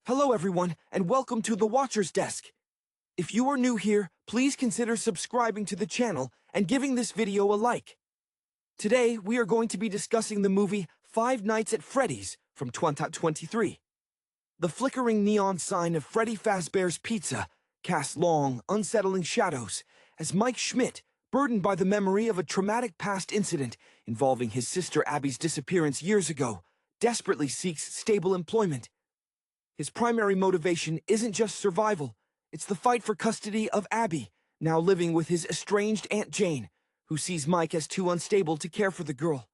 Hello everyone, and welcome to the Watcher's Desk. If you are new here, please consider subscribing to the channel and giving this video a like. Today, we are going to be discussing the movie Five Nights at Freddy's from 2023. The flickering neon sign of Freddy Fazbear's Pizza casts long, unsettling shadows as Mike Schmidt, burdened by the memory of a traumatic past incident involving his sister Abby's disappearance years ago, desperately seeks stable employment. His primary motivation isn't just survival, it's the fight for custody of Abby, now living with his estranged Aunt Jane, who sees Mike as too unstable to care for the girl.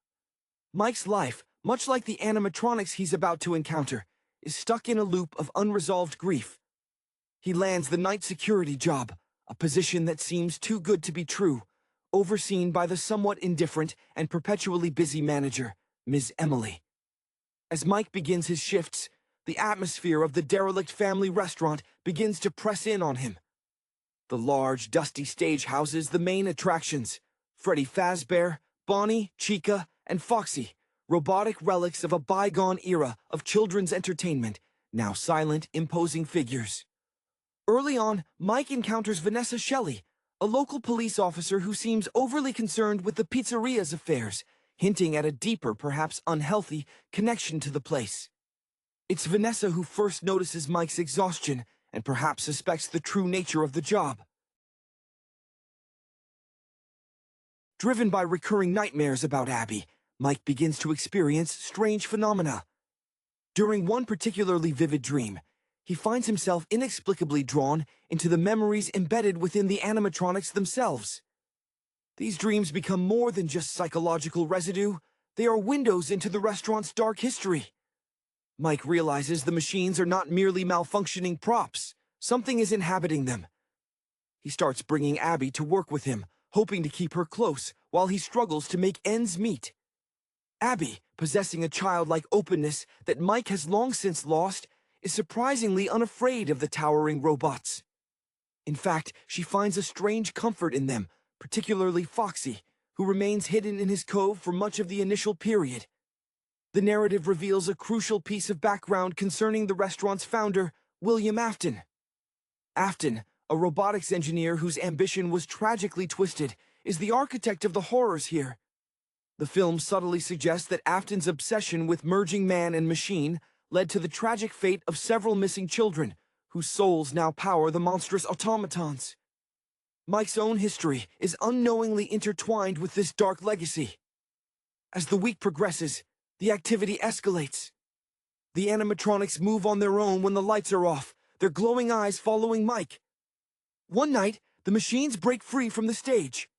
Mike's life, much like the animatronics he's about to encounter, is stuck in a loop of unresolved grief. He lands the night security job, a position that seems too good to be true, overseen by the somewhat indifferent and perpetually busy manager, Ms. Emily. As Mike begins his shifts, the atmosphere of the derelict family restaurant begins to press in on him. The large, dusty stage houses the main attractions: Freddy Fazbear, Bonnie, Chica, and Foxy, robotic relics of a bygone era of children's entertainment, now silent, imposing figures. Early on, Mike encounters Vanessa Shelley, a local police officer who seems overly concerned with the pizzeria's affairs, hinting at a deeper, perhaps unhealthy, connection to the place. It's Vanessa who first notices Mike's exhaustion and perhaps suspects the true nature of the job. Driven by recurring nightmares about Abby, Mike begins to experience strange phenomena. During one particularly vivid dream, he finds himself inexplicably drawn into the memories embedded within the animatronics themselves. These dreams become more than just psychological residue, they are windows into the restaurant's dark history. Mike realizes the machines are not merely malfunctioning props. Something is inhabiting them. He starts bringing Abby to work with him, hoping to keep her close while he struggles to make ends meet. Abby, possessing a childlike openness that Mike has long since lost, is surprisingly unafraid of the towering robots. In fact, she finds a strange comfort in them, particularly Foxy, who remains hidden in his cove for much of the initial period. The narrative reveals a crucial piece of background concerning the restaurant's founder, William Afton. Afton, a robotics engineer whose ambition was tragically twisted, is the architect of the horrors here. The film subtly suggests that Afton's obsession with merging man and machine led to the tragic fate of several missing children, whose souls now power the monstrous automatons. Mike's own history is unknowingly intertwined with this dark legacy. As the week progresses, the activity escalates. The animatronics move on their own when the lights are off, their glowing eyes following Mike. One night, the machines break free from the stage.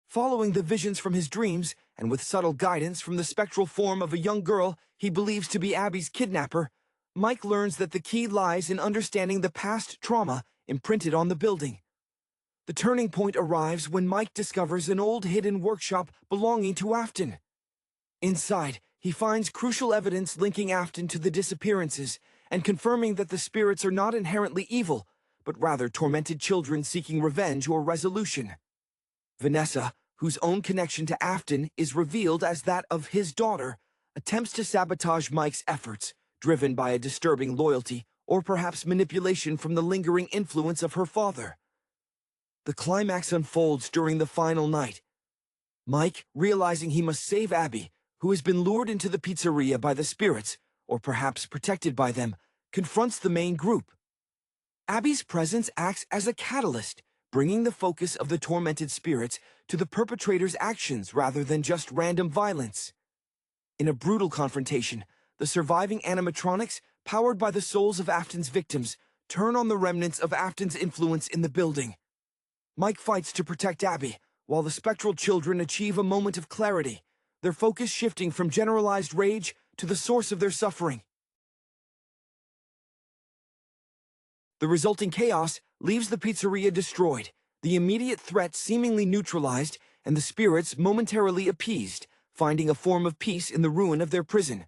Following the visions from his dreams, and with subtle guidance from the spectral form of a young girl he believes to be Abby's kidnapper, Mike learns that the key lies in understanding the past trauma imprinted on the building. The turning point arrives when Mike discovers an old hidden workshop belonging to Afton. Inside, he finds crucial evidence linking Afton to the disappearances and confirming that the spirits are not inherently evil, but rather tormented children seeking revenge or resolution. Vanessa, whose own connection to Afton is revealed as that of his daughter, attempts to sabotage Mike's efforts, driven by a disturbing loyalty or perhaps manipulation from the lingering influence of her father. The climax unfolds during the final night. Mike, realizing he must save Abby, who has been lured into the pizzeria by the spirits, or perhaps protected by them, confronts the main group. Abby's presence acts as a catalyst, bringing the focus of the tormented spirits to the perpetrator's actions rather than just random violence. In a brutal confrontation, the surviving animatronics, powered by the souls of Afton's victims, turn on the remnants of Afton's influence in the building. Mike fights to protect Abby, while the spectral children achieve a moment of clarity, their focus shifting from generalized rage to the source of their suffering. The resulting chaos leaves the pizzeria destroyed, the immediate threat seemingly neutralized, and the spirits momentarily appeased, finding a form of peace in the ruin of their prison.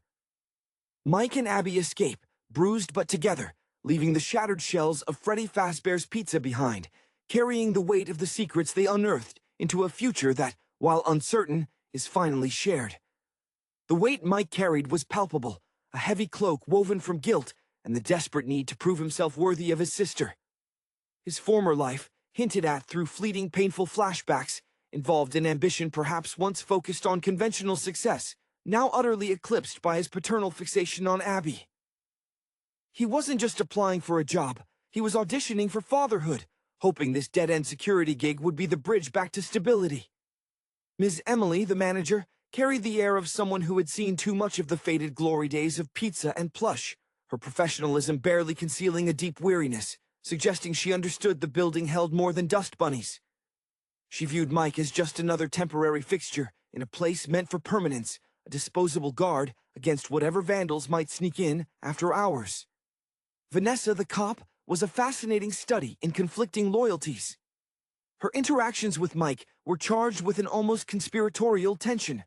Mike and Abby escape, bruised but together, leaving the shattered shells of Freddy Fazbear's Pizza behind, carrying the weight of the secrets they unearthed into a future that, while uncertain, is finally shared. The weight Mike carried was palpable, a heavy cloak woven from guilt and the desperate need to prove himself worthy of his sister. His former life, hinted at through fleeting painful flashbacks, involved an ambition perhaps once focused on conventional success, now utterly eclipsed by his paternal fixation on Abby. He wasn't just applying for a job, he was auditioning for fatherhood, hoping this dead-end security gig would be the bridge back to stability. Ms. Emily, the manager, carried the air of someone who had seen too much of the faded glory days of pizza and plush, her professionalism barely concealing a deep weariness, suggesting she understood the building held more than dust bunnies. She viewed Mike as just another temporary fixture in a place meant for permanence, a disposable guard against whatever vandals might sneak in after hours. Vanessa, the cop, was a fascinating study in conflicting loyalties. Her interactions with Mike were charged with an almost conspiratorial tension.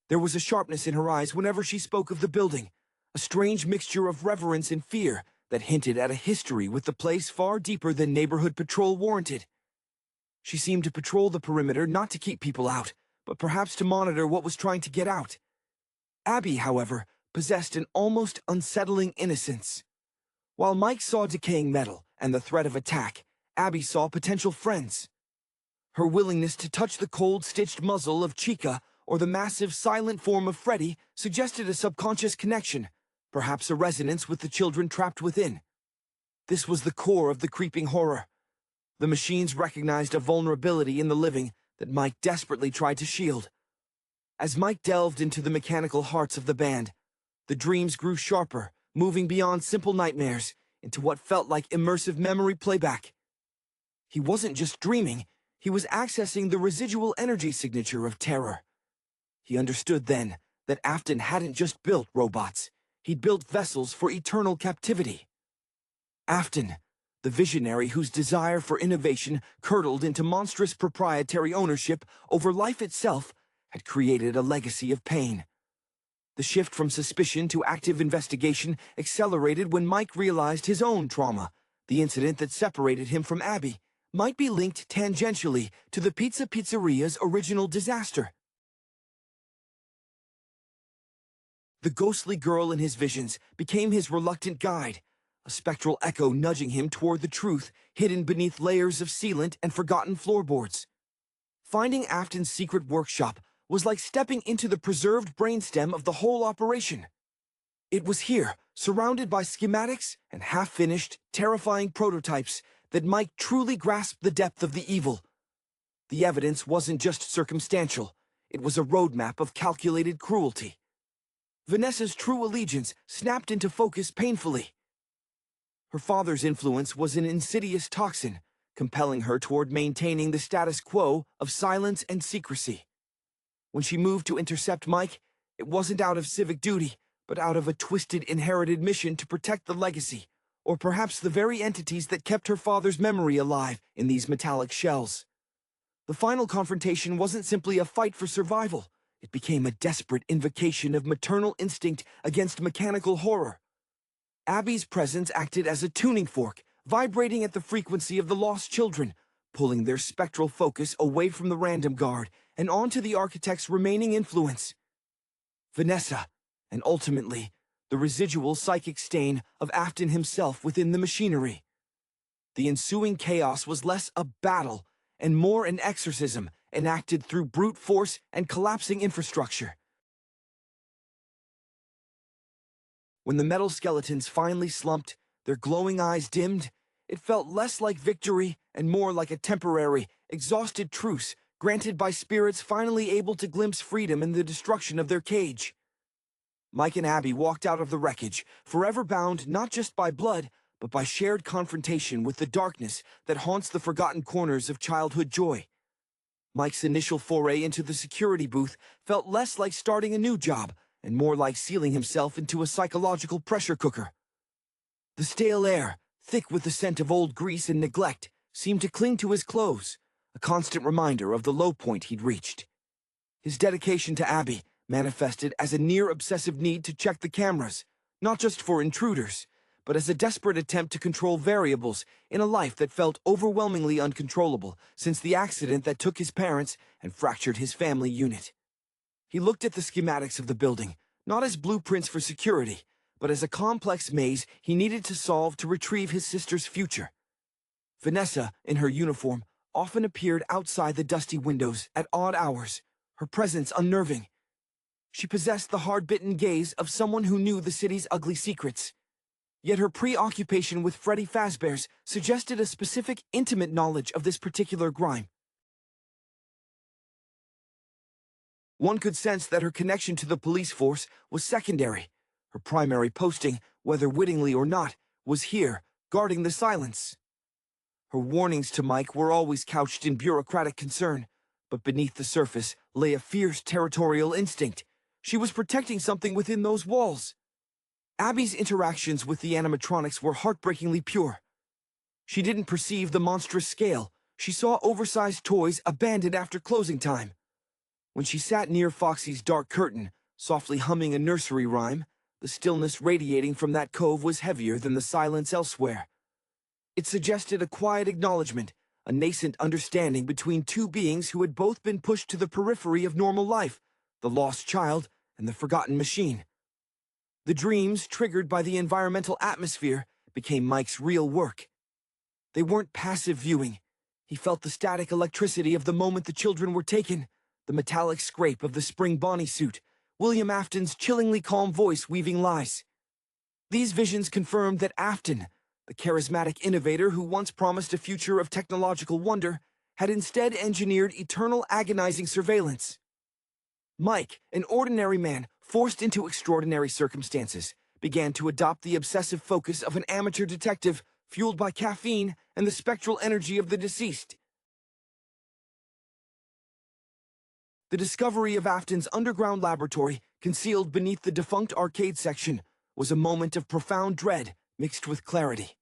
There was a sharpness in her eyes whenever she spoke of the building, a strange mixture of reverence and fear that hinted at a history with the place far deeper than neighborhood patrol warranted. She seemed to patrol the perimeter not to keep people out, but perhaps to monitor what was trying to get out. Abby, however, possessed an almost unsettling innocence. While Mike saw decaying metal and the threat of attack, Abby saw potential friends. Her willingness to touch the cold, stitched muzzle of Chica or the massive, silent form of Freddy suggested a subconscious connection, perhaps a resonance with the children trapped within. This was the core of the creeping horror. The machines recognized a vulnerability in the living that Mike desperately tried to shield. As Mike delved into the mechanical hearts of the band, the dreams grew sharper, moving beyond simple nightmares into what felt like immersive memory playback. He wasn't just dreaming, he was accessing the residual energy signature of terror. He understood then that Afton hadn't just built robots, he'd built vessels for eternal captivity. Afton, the visionary whose desire for innovation curdled into monstrous proprietary ownership over life itself, had created a legacy of pain. The shift from suspicion to active investigation accelerated when Mike realized his own trauma. The incident that separated him from Abby might be linked tangentially to the pizzeria's original disaster. The ghostly girl in his visions became his reluctant guide, a spectral echo nudging him toward the truth hidden beneath layers of sealant and forgotten floorboards. Finding Afton's secret workshop was like stepping into the preserved brainstem of the whole operation. It was here, surrounded by schematics and half-finished, terrifying prototypes, that Mike truly grasped the depth of the evil. The evidence wasn't just circumstantial, it was a roadmap of calculated cruelty. Vanessa's true allegiance snapped into focus painfully. Her father's influence was an insidious toxin, compelling her toward maintaining the status quo of silence and secrecy. When she moved to intercept Mike, it wasn't out of civic duty, but out of a twisted inherited mission to protect the legacy, or perhaps the very entities that kept her father's memory alive in these metallic shells. The final confrontation wasn't simply a fight for survival. It became a desperate invocation of maternal instinct against mechanical horror. Abby's presence acted as a tuning fork, vibrating at the frequency of the lost children, pulling their spectral focus away from the random guard and onto the architect's remaining influence. Vanessa, and ultimately, the residual psychic stain of Afton himself within the machinery. The ensuing chaos was less a battle and more an exorcism enacted through brute force and collapsing infrastructure. When the metal skeletons finally slumped, their glowing eyes dimmed, it felt less like victory and more like a temporary, exhausted truce granted by spirits finally able to glimpse freedom in the destruction of their cage. Mike and Abby walked out of the wreckage, forever bound not just by blood, but by shared confrontation with the darkness that haunts the forgotten corners of childhood joy. Mike's initial foray into the security booth felt less like starting a new job and more like sealing himself into a psychological pressure cooker. The stale air, thick with the scent of old grease and neglect, seemed to cling to his clothes, a constant reminder of the low point he'd reached. His dedication to Abby manifested as a near-obsessive need to check the cameras, not just for intruders, but as a desperate attempt to control variables in a life that felt overwhelmingly uncontrollable since the accident that took his parents and fractured his family unit. He looked at the schematics of the building, not as blueprints for security, but as a complex maze he needed to solve to retrieve his sister's future. Vanessa, in her uniform, often appeared outside the dusty windows at odd hours, her presence unnerving. She possessed the hard-bitten gaze of someone who knew the city's ugly secrets. Yet her preoccupation with Freddy Fazbear's suggested a specific, intimate knowledge of this particular grime. One could sense that her connection to the police force was secondary. Her primary posting, whether wittingly or not, was here, guarding the silence. Her warnings to Mike were always couched in bureaucratic concern, but beneath the surface lay a fierce territorial instinct. She was protecting something within those walls. Abby's interactions with the animatronics were heartbreakingly pure. She didn't perceive the monstrous scale. She saw oversized toys abandoned after closing time. When she sat near Foxy's dark curtain, softly humming a nursery rhyme, the stillness radiating from that cove was heavier than the silence elsewhere. It suggested a quiet acknowledgement, a nascent understanding between two beings who had both been pushed to the periphery of normal life, the lost child and the forgotten machine. The dreams, triggered by the environmental atmosphere, became Mike's real work. They weren't passive viewing. He felt the static electricity of the moment the children were taken, the metallic scrape of the spring Bonnie suit, William Afton's chillingly calm voice weaving lies. These visions confirmed that Afton, the charismatic innovator who once promised a future of technological wonder, had instead engineered eternal agonizing surveillance. Mike, an ordinary man forced into extraordinary circumstances, began to adopt the obsessive focus of an amateur detective fueled by caffeine and the spectral energy of the deceased. The discovery of Afton's underground laboratory, concealed beneath the defunct arcade section, was a moment of profound dread mixed with clarity.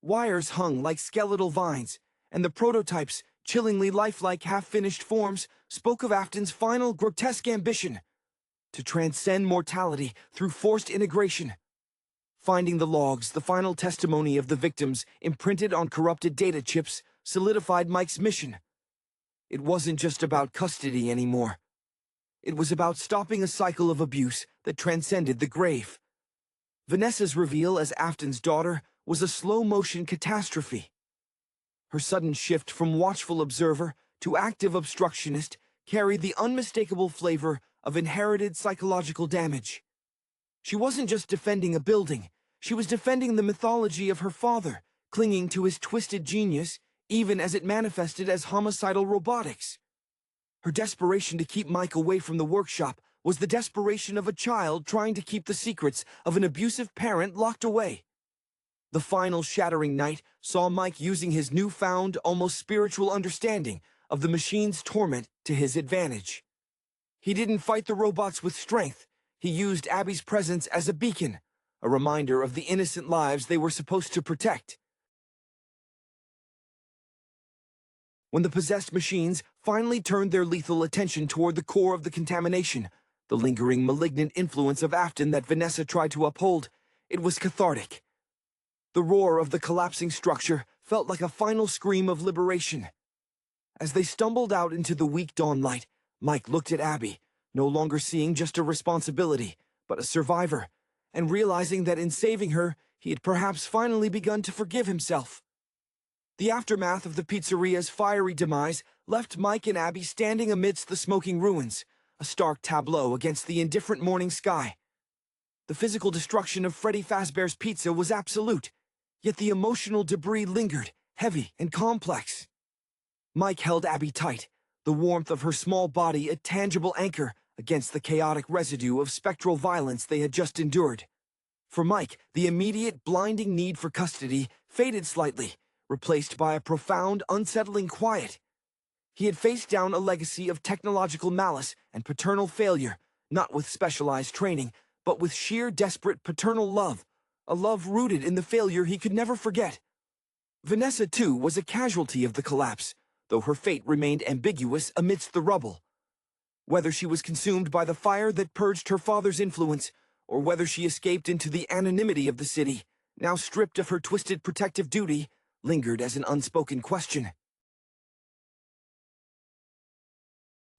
Wires hung like skeletal vines, and the prototypes, chillingly lifelike half-finished forms, spoke of Afton's final grotesque ambition: to transcend mortality through forced integration. Finding the logs, the final testimony of the victims, imprinted on corrupted data chips, solidified Mike's mission. It wasn't just about custody anymore. It was about stopping a cycle of abuse that transcended the grave. Vanessa's reveal as Afton's daughter was a slow-motion catastrophe. Her sudden shift from watchful observer to active obstructionist carried the unmistakable flavor of inherited psychological damage. She wasn't just defending a building, she was defending the mythology of her father, clinging to his twisted genius, even as it manifested as homicidal robotics. Her desperation to keep Mike away from the workshop was the desperation of a child trying to keep the secrets of an abusive parent locked away. The final shattering night saw Mike using his newfound, almost spiritual understanding of the machine's torment to his advantage. He didn't fight the robots with strength. He used Abby's presence as a beacon, a reminder of the innocent lives they were supposed to protect. When the possessed machines finally turned their lethal attention toward the core of the contamination, the lingering malignant influence of Afton that Vanessa tried to uphold, it was cathartic. The roar of the collapsing structure felt like a final scream of liberation. As they stumbled out into the weak dawn light, Mike looked at Abby, no longer seeing just a responsibility, but a survivor, and realizing that in saving her, he had perhaps finally begun to forgive himself. The aftermath of the pizzeria's fiery demise left Mike and Abby standing amidst the smoking ruins, a stark tableau against the indifferent morning sky. The physical destruction of Freddy Fazbear's pizza was absolute, yet the emotional debris lingered, heavy and complex. Mike held Abby tight, the warmth of her small body a tangible anchor against the chaotic residue of spectral violence they had just endured. For Mike, the immediate, blinding need for custody faded slightly, replaced by a profound, unsettling quiet. He had faced down a legacy of technological malice and paternal failure, not with specialized training, but with sheer desperate paternal love, a love rooted in the failure he could never forget. Vanessa, too, was a casualty of the collapse, though her fate remained ambiguous amidst the rubble. Whether she was consumed by the fire that purged her father's influence, or whether she escaped into the anonymity of the city, now stripped of her twisted protective duty, lingered as an unspoken question.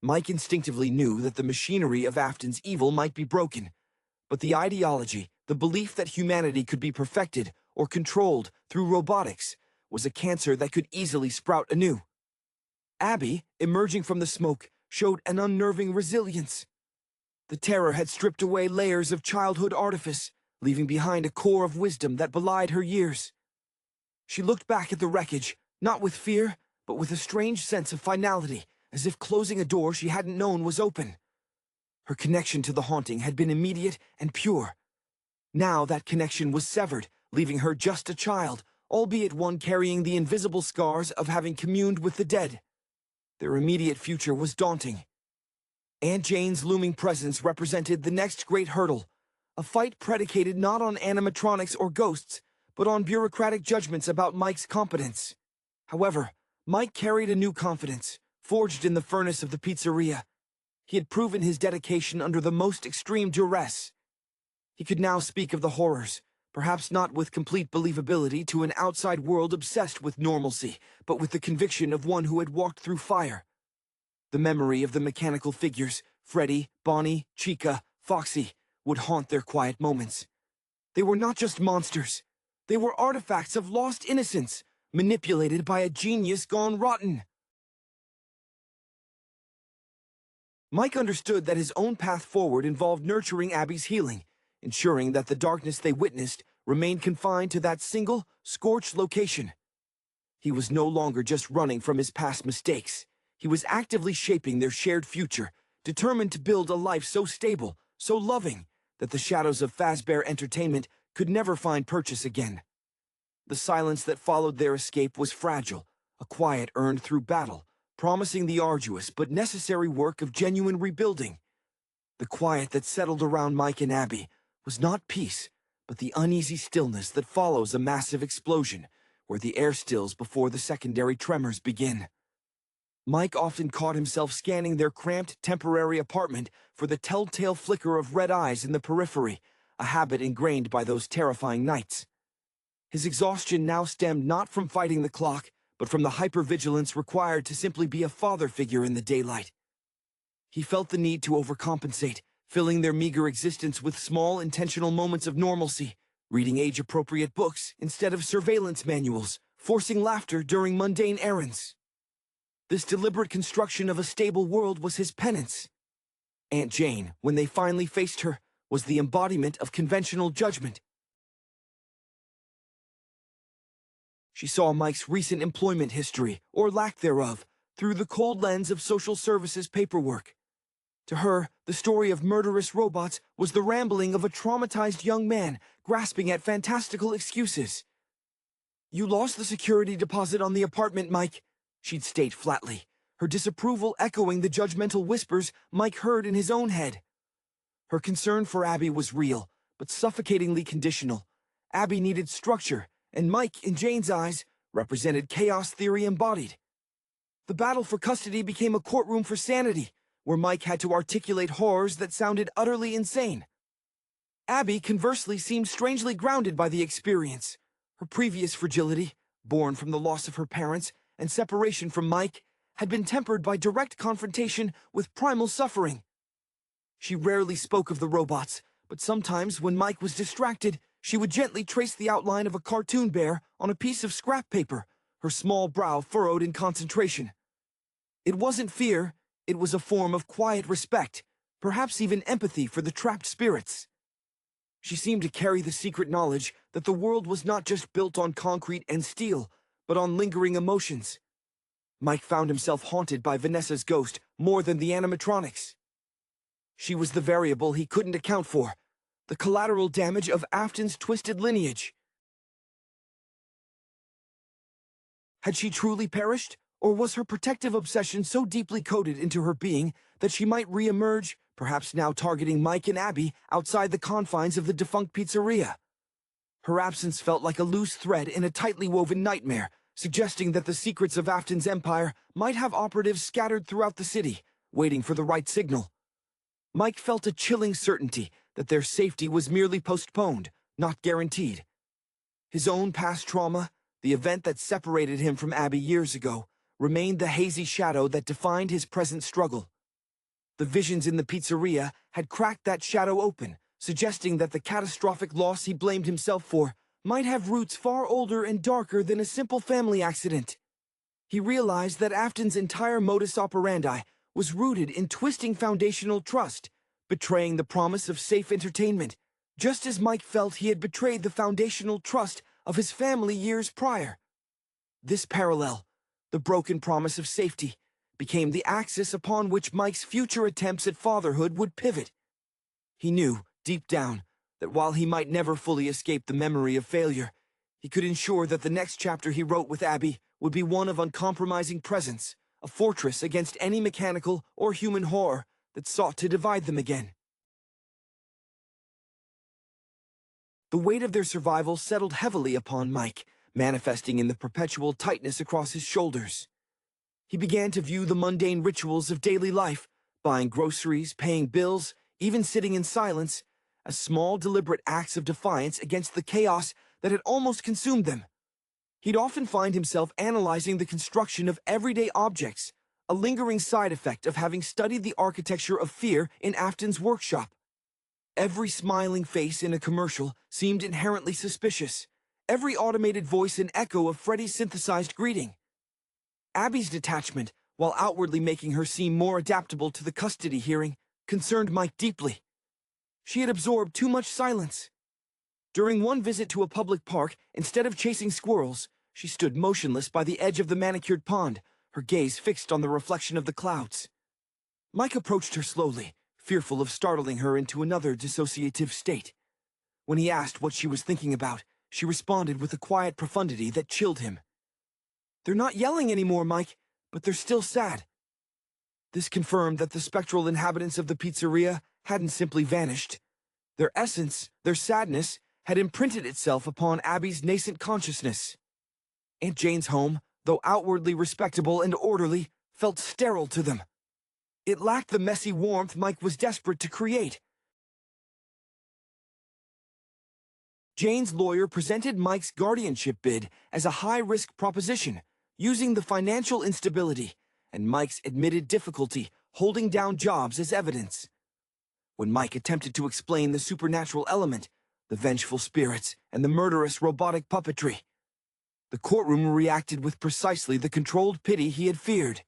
Mike instinctively knew that the machinery of Afton's evil might be broken, but the ideology, the belief that humanity could be perfected or controlled through robotics, was a cancer that could easily sprout anew. Abby, emerging from the smoke, showed an unnerving resilience. The terror had stripped away layers of childhood artifice, leaving behind a core of wisdom that belied her years. She looked back at the wreckage, not with fear, but with a strange sense of finality, as if closing a door she hadn't known was open. Her connection to the haunting had been immediate and pure. Now that connection was severed, leaving her just a child, albeit one carrying the invisible scars of having communed with the dead. Their immediate future was daunting. Aunt Jane's looming presence represented the next great hurdle, a fight predicated not on animatronics or ghosts, but on bureaucratic judgments about Mike's competence. However, Mike carried a new confidence, forged in the furnace of the pizzeria. He had proven his dedication under the most extreme duress. He could now speak of the horrors, perhaps not with complete believability to an outside world obsessed with normalcy, but with the conviction of one who had walked through fire. The memory of the mechanical figures, Freddy, Bonnie, Chica, Foxy, would haunt their quiet moments. They were not just monsters. They were artifacts of lost innocence, manipulated by a genius gone rotten. Mike understood that his own path forward involved nurturing Abby's healing, ensuring that the darkness they witnessed remained confined to that single, scorched location. He was no longer just running from his past mistakes. He was actively shaping their shared future, determined to build a life so stable, so loving, that the shadows of Fazbear Entertainment could never find purchase again. The silence that followed their escape was fragile, a quiet earned through battle, promising the arduous but necessary work of genuine rebuilding. The quiet that settled around Mike and Abby was not peace, but the uneasy stillness that follows a massive explosion, where the air stills before the secondary tremors begin. Mike often caught himself scanning their cramped, temporary apartment for the telltale flicker of red eyes in the periphery, a habit ingrained by those terrifying nights. His exhaustion now stemmed not from fighting the clock, but from the hypervigilance required to simply be a father figure in the daylight. He felt the need to overcompensate, filling their meager existence with small, intentional moments of normalcy, reading age-appropriate books instead of surveillance manuals, forcing laughter during mundane errands. This deliberate construction of a stable world was his penance. Aunt Jane, when they finally faced her, was the embodiment of conventional judgment. She saw Mike's recent employment history, or lack thereof, through the cold lens of social services paperwork. To her, the story of murderous robots was the rambling of a traumatized young man grasping at fantastical excuses. "You lost the security deposit on the apartment, Mike," she'd state flatly, her disapproval echoing the judgmental whispers Mike heard in his own head. Her concern for Abby was real, but suffocatingly conditional. Abby needed structure, and Mike, in Jane's eyes, represented chaos theory embodied. The battle for custody became a courtroom for sanity, where Mike had to articulate horrors that sounded utterly insane. Abby, conversely, seemed strangely grounded by the experience. Her previous fragility, born from the loss of her parents and separation from Mike, had been tempered by direct confrontation with primal suffering. She rarely spoke of the robots, but sometimes when Mike was distracted, she would gently trace the outline of a cartoon bear on a piece of scrap paper, her small brow furrowed in concentration. It wasn't fear, it was a form of quiet respect, perhaps even empathy for the trapped spirits. She seemed to carry the secret knowledge that the world was not just built on concrete and steel, but on lingering emotions. Mike found himself haunted by Vanessa's ghost more than the animatronics. She was the variable he couldn't account for, the collateral damage of Afton's twisted lineage. Had she truly perished, or was her protective obsession so deeply coded into her being that she might re-emerge, perhaps now targeting Mike and Abby outside the confines of the defunct pizzeria? Her absence felt like a loose thread in a tightly woven nightmare, suggesting that the secrets of Afton's empire might have operatives scattered throughout the city, waiting for the right signal. Mike felt a chilling certainty that their safety was merely postponed, not guaranteed. His own past trauma, the event that separated him from Abby years ago, remained the hazy shadow that defined his present struggle. The visions in the pizzeria had cracked that shadow open, suggesting that the catastrophic loss he blamed himself for might have roots far older and darker than a simple family accident. He realized that Afton's entire modus operandi was rooted in twisting foundational trust, betraying the promise of safe entertainment, just as Mike felt he had betrayed the foundational trust of his family years prior. This parallel, the broken promise of safety, became the axis upon which Mike's future attempts at fatherhood would pivot. He knew, deep down, that while he might never fully escape the memory of failure, he could ensure that the next chapter he wrote with Abby would be one of uncompromising presence, a fortress against any mechanical or human horror that sought to divide them again. The weight of their survival settled heavily upon Mike, manifesting in the perpetual tightness across his shoulders. He began to view the mundane rituals of daily life, buying groceries, paying bills, even sitting in silence, as small, deliberate acts of defiance against the chaos that had almost consumed them. He'd often find himself analyzing the construction of everyday objects, a lingering side effect of having studied the architecture of fear in Afton's workshop. Every smiling face in a commercial seemed inherently suspicious, every automated voice an echo of Freddy's synthesized greeting. Abby's detachment, while outwardly making her seem more adaptable to the custody hearing, concerned Mike deeply. She had absorbed too much silence. During one visit to a public park, instead of chasing squirrels, she stood motionless by the edge of the manicured pond, her gaze fixed on the reflection of the clouds. Mike approached her slowly, fearful of startling her into another dissociative state. When he asked what she was thinking about, she responded with a quiet profundity that chilled him. "They're not yelling anymore, Mike, but they're still sad." This confirmed that the spectral inhabitants of the pizzeria hadn't simply vanished. Their essence, their sadness, had imprinted itself upon Abby's nascent consciousness. Aunt Jane's home, though outwardly respectable and orderly, felt sterile to them. It lacked the messy warmth Mike was desperate to create. Jane's lawyer presented Mike's guardianship bid as a high-risk proposition, using the financial instability and Mike's admitted difficulty holding down jobs as evidence. When Mike attempted to explain the supernatural element, the vengeful spirits, and the murderous robotic puppetry, the courtroom reacted with precisely the controlled pity he had feared.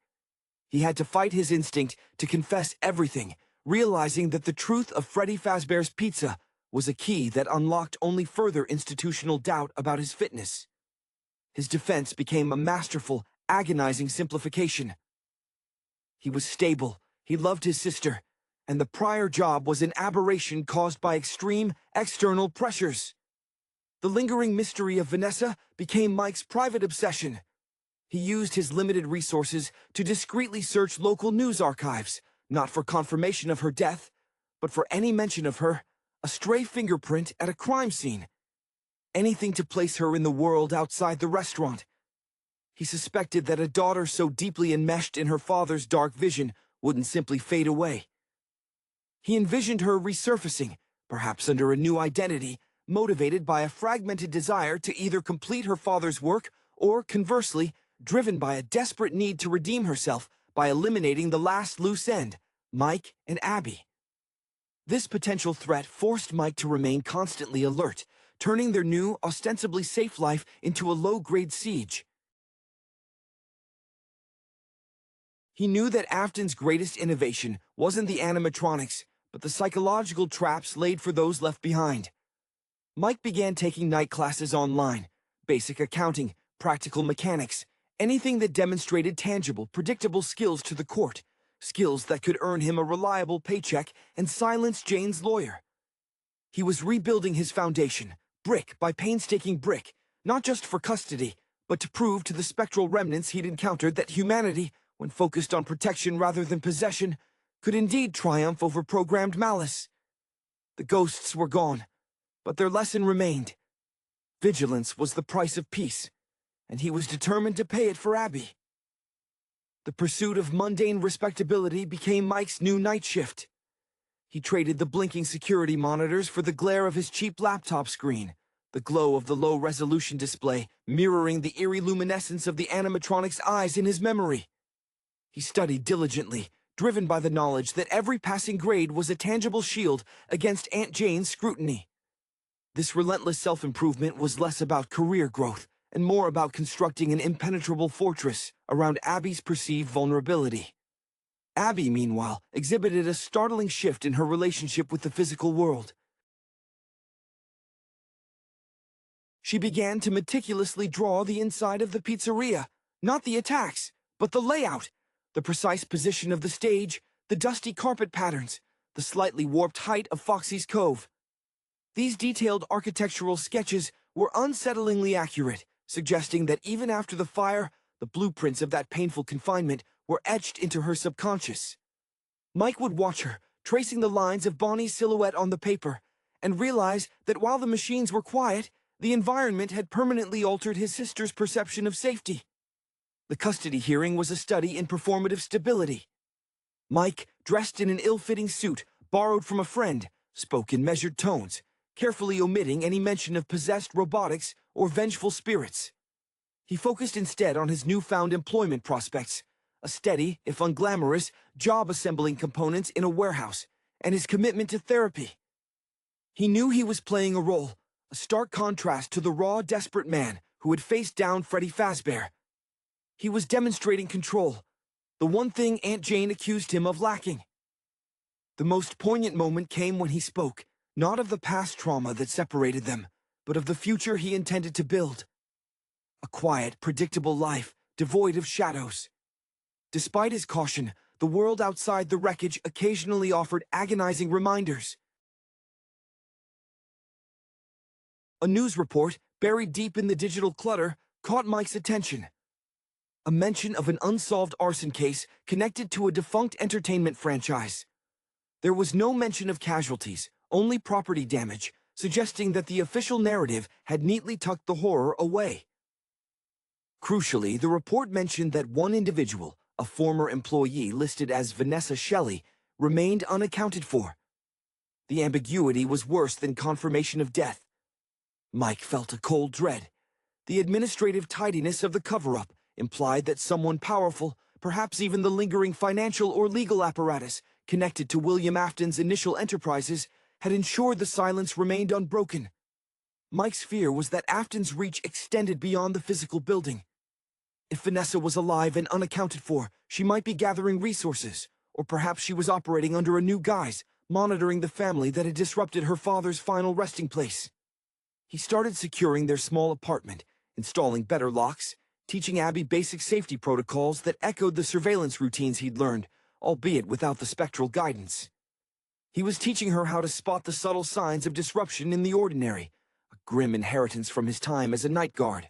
He had to fight his instinct to confess everything, realizing that the truth of Freddy Fazbear's Pizza was a key that unlocked only further institutional doubt about his fitness. His defense became a masterful, agonizing simplification. He was stable, he loved his sister, and the prior job was an aberration caused by extreme, external pressures. The lingering mystery of Vanessa became Mike's private obsession. He used his limited resources to discreetly search local news archives, not for confirmation of her death, but for any mention of her, a stray fingerprint at a crime scene. Anything to place her in the world outside the restaurant. He suspected that a daughter so deeply enmeshed in her father's dark vision wouldn't simply fade away. He envisioned her resurfacing, perhaps under a new identity, motivated by a fragmented desire to either complete her father's work or, conversely, driven by a desperate need to redeem herself by eliminating the last loose end, Mike and Abby. This potential threat forced Mike to remain constantly alert, turning their new, ostensibly safe life into a low-grade siege. He knew that Afton's greatest innovation wasn't the animatronics, but the psychological traps laid for those left behind. Mike began taking night classes online, basic accounting, practical mechanics, anything that demonstrated tangible, predictable skills to the court, skills that could earn him a reliable paycheck and silence Jane's lawyer. He was rebuilding his foundation, brick by painstaking brick, not just for custody, but to prove to the spectral remnants he'd encountered that humanity, when focused on protection rather than possession, could indeed triumph over programmed malice. The ghosts were gone, but their lesson remained. Vigilance was the price of peace, and he was determined to pay it for Abby. The pursuit of mundane respectability became Mike's new night shift. He traded the blinking security monitors for the glare of his cheap laptop screen, the glow of the low-resolution display mirroring the eerie luminescence of the animatronic's eyes in his memory. He studied diligently, driven by the knowledge that every passing grade was a tangible shield against Aunt Jane's scrutiny. This relentless self-improvement was less about career growth and more about constructing an impenetrable fortress around Abby's perceived vulnerability. Abby, meanwhile, exhibited a startling shift in her relationship with the physical world. She began to meticulously draw the inside of the pizzeria, not the attacks, but the layout, the precise position of the stage, the dusty carpet patterns, the slightly warped height of Foxy's Cove. These detailed architectural sketches were unsettlingly accurate, suggesting that even after the fire, the blueprints of that painful confinement were etched into her subconscious. Mike would watch her, tracing the lines of Bonnie's silhouette on the paper, and realize that while the machines were quiet, the environment had permanently altered his sister's perception of safety. The custody hearing was a study in performative stability. Mike, dressed in an ill-fitting suit borrowed from a friend, spoke in measured tones, carefully omitting any mention of possessed robotics or vengeful spirits. He focused instead on his newfound employment prospects, a steady, if unglamorous, job assembling components in a warehouse, and his commitment to therapy. He knew he was playing a role, a stark contrast to the raw, desperate man who had faced down Freddy Fazbear. He was demonstrating control, the one thing Aunt Jane accused him of lacking. The most poignant moment came when he spoke, not of the past trauma that separated them, but of the future he intended to build. A quiet, predictable life, devoid of shadows. Despite his caution, the world outside the wreckage occasionally offered agonizing reminders. A news report, buried deep in the digital clutter, caught Mike's attention. A mention of an unsolved arson case connected to a defunct entertainment franchise. There was no mention of casualties, only property damage, suggesting that the official narrative had neatly tucked the horror away. Crucially, the report mentioned that one individual, a former employee listed as Vanessa Shelley, remained unaccounted for. The ambiguity was worse than confirmation of death. Mike felt a cold dread. The administrative tidiness of the cover-up implied that someone powerful, perhaps even the lingering financial or legal apparatus connected to William Afton's initial enterprises, had ensured the silence remained unbroken. Mike's fear was that Afton's reach extended beyond the physical building. If Vanessa was alive and unaccounted for, she might be gathering resources, or perhaps she was operating under a new guise, monitoring the family that had disrupted her father's final resting place. He started securing their small apartment, installing better locks, teaching Abby basic safety protocols that echoed the surveillance routines he'd learned, albeit without the spectral guidance. He was teaching her how to spot the subtle signs of disruption in the ordinary, a grim inheritance from his time as a night guard.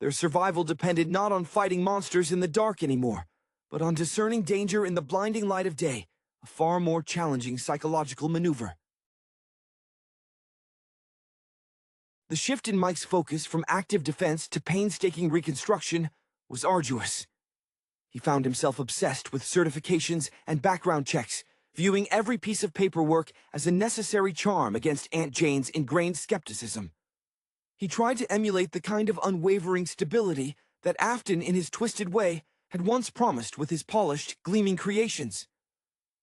Their survival depended not on fighting monsters in the dark anymore, but on discerning danger in the blinding light of day, a far more challenging psychological maneuver. The shift in Mike's focus from active defense to painstaking reconstruction was arduous. He found himself obsessed with certifications and background checks, viewing every piece of paperwork as a necessary charm against Aunt Jane's ingrained skepticism. He tried to emulate the kind of unwavering stability that Afton, in his twisted way, had once promised with his polished, gleaming creations.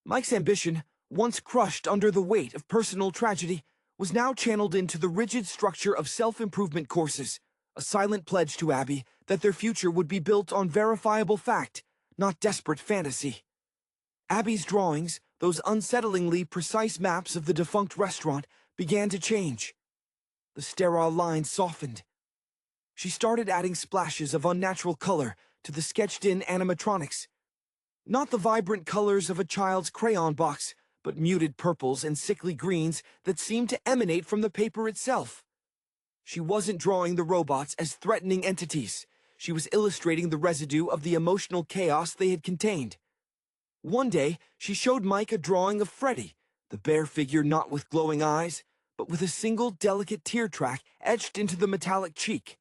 Mike's ambition, once crushed under the weight of personal tragedy, was now channeled into the rigid structure of self-improvement courses, a silent pledge to Abby that their future would be built on verifiable fact, not desperate fantasy. Abby's drawings, those unsettlingly precise maps of the defunct restaurant, began to change. The sterile lines softened. She started adding splashes of unnatural color to the sketched-in animatronics. Not the vibrant colors of a child's crayon box, but muted purples and sickly greens that seemed to emanate from the paper itself. She wasn't drawing the robots as threatening entities. She was illustrating the residue of the emotional chaos they had contained. One day, she showed Mike a drawing of Freddy, the bare figure not with glowing eyes, but with a single delicate tear track etched into the metallic cheek.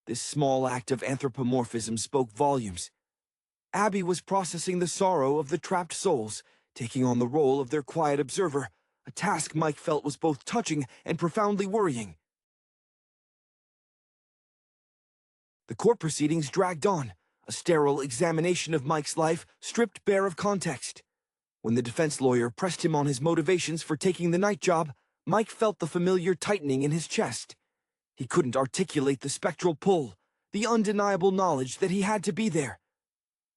This small act of anthropomorphism spoke volumes. Abby was processing the sorrow of the trapped souls, taking on the role of their quiet observer, a task Mike felt was both touching and profoundly worrying. The court proceedings dragged on, a sterile examination of Mike's life stripped bare of context. When the defense lawyer pressed him on his motivations for taking the night job, Mike felt the familiar tightening in his chest. He couldn't articulate the spectral pull, the undeniable knowledge that he had to be there.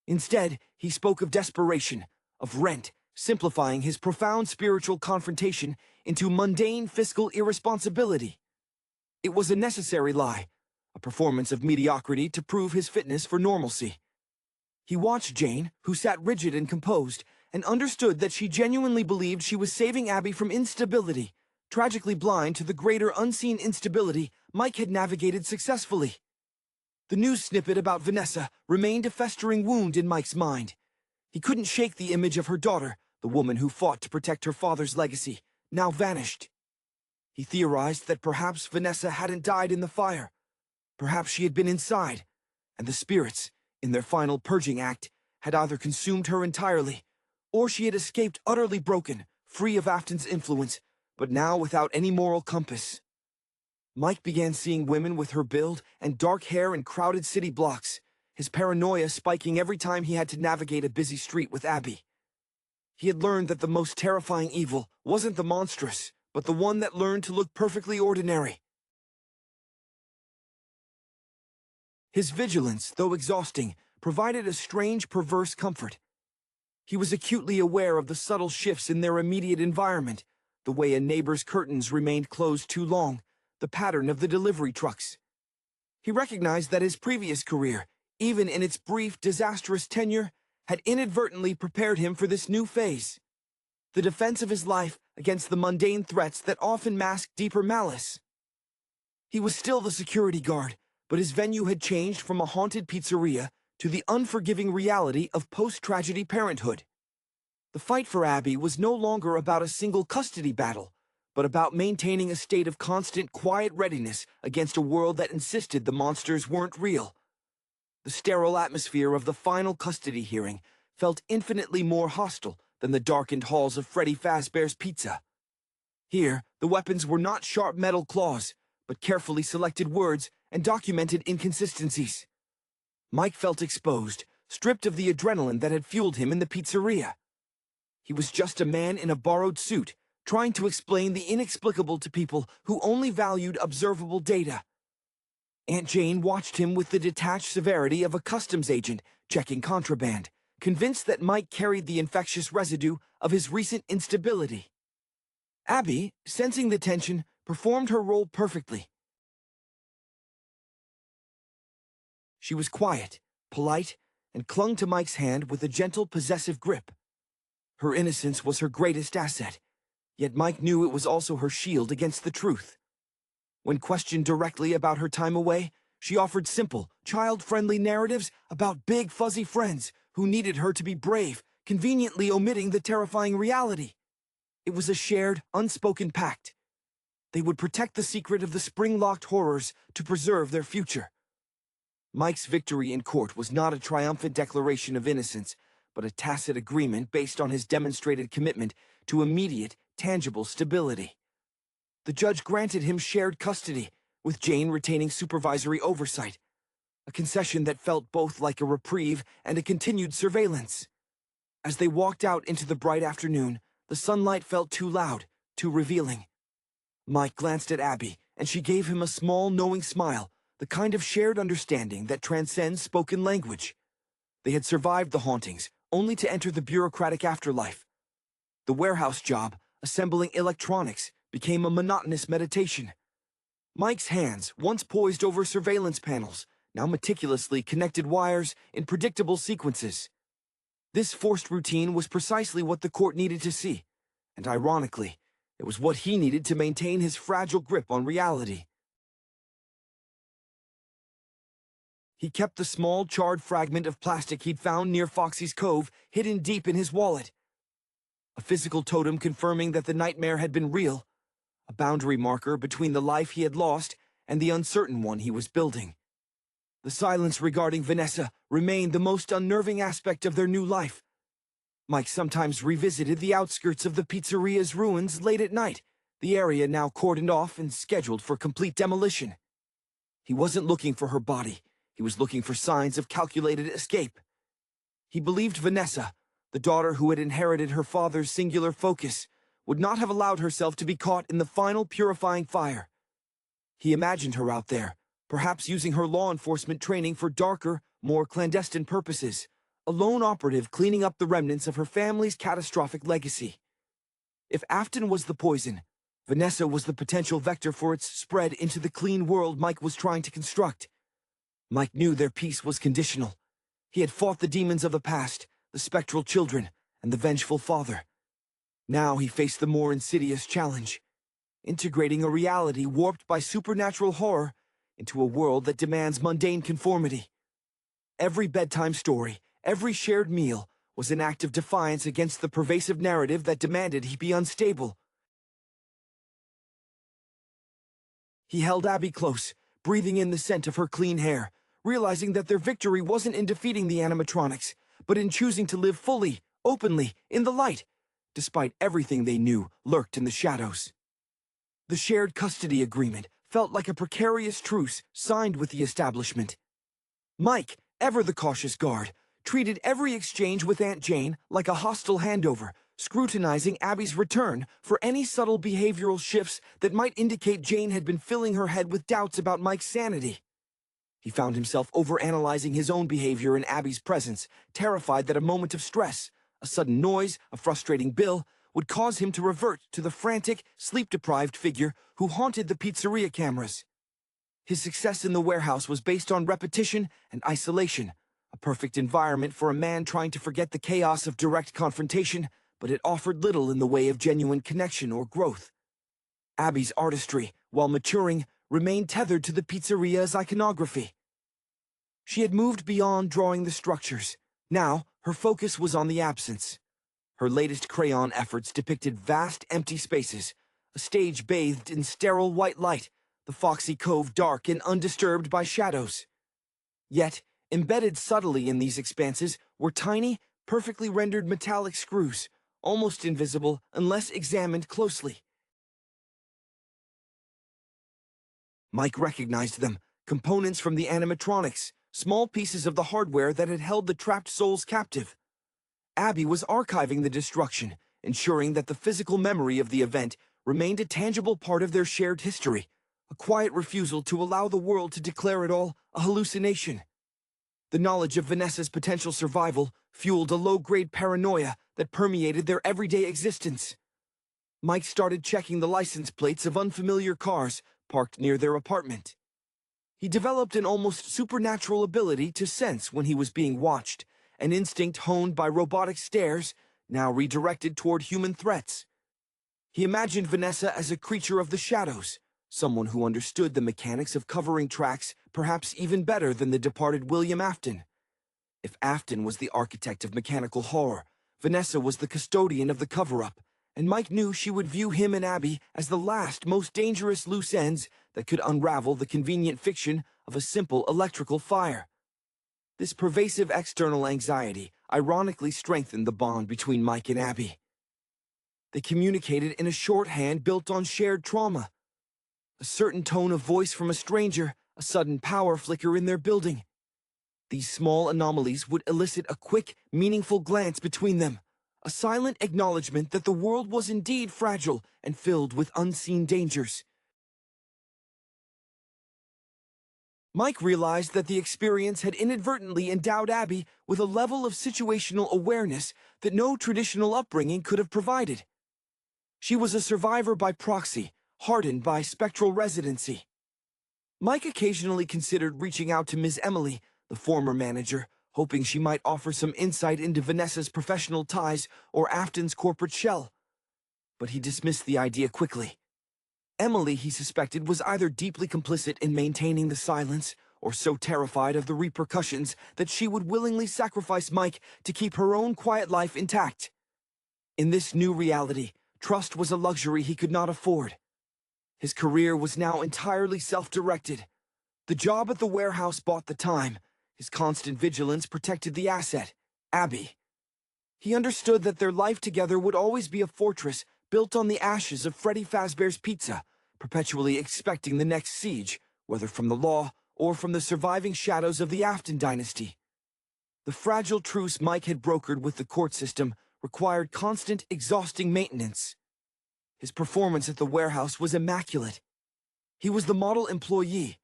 Instead, he spoke of desperation, of rent, simplifying his profound spiritual confrontation into mundane fiscal irresponsibility. It was a necessary lie, a performance of mediocrity to prove his fitness for normalcy. He watched Jane, who sat rigid and composed, and understood that she genuinely believed she was saving Abby from instability, tragically blind to the greater unseen instability Mike had navigated successfully. The news snippet about Vanessa remained a festering wound in Mike's mind. He couldn't shake the image of her daughter, the woman who fought to protect her father's legacy, now vanished. He theorized that perhaps Vanessa hadn't died in the fire. Perhaps she had been inside, and the spirits, in their final purging act, had either consumed her entirely, or she had escaped utterly broken, free of Afton's influence, but now without any moral compass. Mike began seeing women with her build and dark hair in crowded city blocks, his paranoia spiking every time he had to navigate a busy street with Abby. He had learned that the most terrifying evil wasn't the monstrous, but the one that learned to look perfectly ordinary. His vigilance, though exhausting, provided a strange, perverse comfort. He was acutely aware of the subtle shifts in their immediate environment, the way a neighbor's curtains remained closed too long, the pattern of the delivery trucks. He recognized that his previous career, even in its brief, disastrous tenure, had inadvertently prepared him for this new phase. The defense of his life against the mundane threats that often masked deeper malice. He was still the security guard, but his venue had changed from a haunted pizzeria to the unforgiving reality of post-tragedy parenthood. The fight for Abby was no longer about a single custody battle, but about maintaining a state of constant, quiet readiness against a world that insisted the monsters weren't real. The sterile atmosphere of the final custody hearing felt infinitely more hostile than the darkened halls of Freddy Fazbear's Pizza. Here, the weapons were not sharp metal claws, but carefully selected words and documented inconsistencies. Mike felt exposed, stripped of the adrenaline that had fueled him in the pizzeria. He was just a man in a borrowed suit, trying to explain the inexplicable to people who only valued observable data. Aunt Jane watched him with the detached severity of a customs agent checking contraband, convinced that Mike carried the infectious residue of his recent instability. Abby, sensing the tension, performed her role perfectly. She was quiet, polite, and clung to Mike's hand with a gentle, possessive grip. Her innocence was her greatest asset, yet Mike knew it was also her shield against the truth. When questioned directly about her time away, she offered simple, child-friendly narratives about big, fuzzy friends who needed her to be brave, conveniently omitting the terrifying reality. It was a shared, unspoken pact. They would protect the secret of the spring-locked horrors to preserve their future. Mike's victory in court was not a triumphant declaration of innocence, but a tacit agreement based on his demonstrated commitment to immediate, tangible stability. The judge granted him shared custody, with Jane retaining supervisory oversight, a concession that felt both like a reprieve and a continued surveillance. As they walked out into the bright afternoon, the sunlight felt too loud, too revealing. Mike glanced at Abby, and she gave him a small, knowing smile, the kind of shared understanding that transcends spoken language. They had survived the hauntings, only to enter the bureaucratic afterlife. The warehouse job, assembling electronics, became a monotonous meditation. Mike's hands, once poised over surveillance panels, now meticulously connected wires in predictable sequences. This forced routine was precisely what the court needed to see, and ironically, it was what he needed to maintain his fragile grip on reality. He kept the small, charred fragment of plastic he'd found near Foxy's Cove hidden deep in his wallet. A physical totem confirming that the nightmare had been real, a boundary marker between the life he had lost and the uncertain one he was building. The silence regarding Vanessa remained the most unnerving aspect of their new life. Mike sometimes revisited the outskirts of the pizzeria's ruins late at night, the area now cordoned off and scheduled for complete demolition. He wasn't looking for her body. He was looking for signs of calculated escape. He believed Vanessa, the daughter who had inherited her father's singular focus, would not have allowed herself to be caught in the final purifying fire. He imagined her out there, perhaps using her law enforcement training for darker, more clandestine purposes, a lone operative cleaning up the remnants of her family's catastrophic legacy. If Afton was the poison, Vanessa was the potential vector for its spread into the clean world Mike was trying to construct. Mike knew their peace was conditional. He had fought the demons of the past, the spectral children, and the vengeful father. Now he faced the more insidious challenge, integrating a reality warped by supernatural horror into a world that demands mundane conformity. Every bedtime story, every shared meal, was an act of defiance against the pervasive narrative that demanded he be unstable. He held Abby close, breathing in the scent of her clean hair, realizing that their victory wasn't in defeating the animatronics, but in choosing to live fully, openly, in the light, despite everything they knew lurked in the shadows. The shared custody agreement felt like a precarious truce signed with the establishment. Mike, ever the cautious guard, treated every exchange with Aunt Jane like a hostile handover, scrutinizing Abby's return for any subtle behavioral shifts that might indicate Jane had been filling her head with doubts about Mike's sanity. He found himself overanalyzing his own behavior in Abby's presence, terrified that a moment of stress, a sudden noise, a frustrating bill, would cause him to revert to the frantic, sleep-deprived figure who haunted the pizzeria cameras. His success in the warehouse was based on repetition and isolation, a perfect environment for a man trying to forget the chaos of direct confrontation, but it offered little in the way of genuine connection or growth. Abby's artistry, while maturing, remained tethered to the pizzeria's iconography. She had moved beyond drawing the structures. Now, her focus was on the absence. Her latest crayon efforts depicted vast, empty spaces, a stage bathed in sterile white light, the Foxy Cove dark and undisturbed by shadows. Yet, embedded subtly in these expanses were tiny, perfectly rendered metallic screws, almost invisible unless examined closely. Mike recognized them, components from the animatronics, small pieces of the hardware that had held the trapped souls captive. Abby was archiving the destruction, ensuring that the physical memory of the event remained a tangible part of their shared history, a quiet refusal to allow the world to declare it all a hallucination. The knowledge of Vanessa's potential survival fueled a low-grade paranoia that permeated their everyday existence. Mike started checking the license plates of unfamiliar cars parked near their apartment. He developed an almost supernatural ability to sense when he was being watched, an instinct honed by robotic stares, now redirected toward human threats. He imagined Vanessa as a creature of the shadows, someone who understood the mechanics of covering tracks perhaps even better than the departed William Afton. If Afton was the architect of mechanical horror, Vanessa was the custodian of the cover-up, and Mike knew she would view him and Abby as the last, most dangerous loose ends that could unravel the convenient fiction of a simple electrical fire. This pervasive external anxiety ironically strengthened the bond between Mike and Abby. They communicated in a shorthand built on shared trauma. A certain tone of voice from a stranger, a sudden power flicker in their building. These small anomalies would elicit a quick, meaningful glance between them, a silent acknowledgement that the world was indeed fragile and filled with unseen dangers. Mike realized that the experience had inadvertently endowed Abby with a level of situational awareness that no traditional upbringing could have provided. She was a survivor by proxy, hardened by spectral residency. Mike occasionally considered reaching out to Ms. Emily, the former manager, hoping she might offer some insight into Vanessa's professional ties or Afton's corporate shell. But he dismissed the idea quickly. Emily, he suspected, was either deeply complicit in maintaining the silence or so terrified of the repercussions that she would willingly sacrifice Mike to keep her own quiet life intact. In this new reality, trust was a luxury he could not afford. His career was now entirely self-directed. The job at the warehouse bought the time. His constant vigilance protected the asset, Abby. He understood that their life together would always be a fortress built on the ashes of Freddy Fazbear's Pizza, perpetually expecting the next siege, whether from the law or from the surviving shadows of the Afton dynasty. The fragile truce Mike had brokered with the court system required constant, exhausting maintenance. His performance at the warehouse was immaculate. He was the model employee,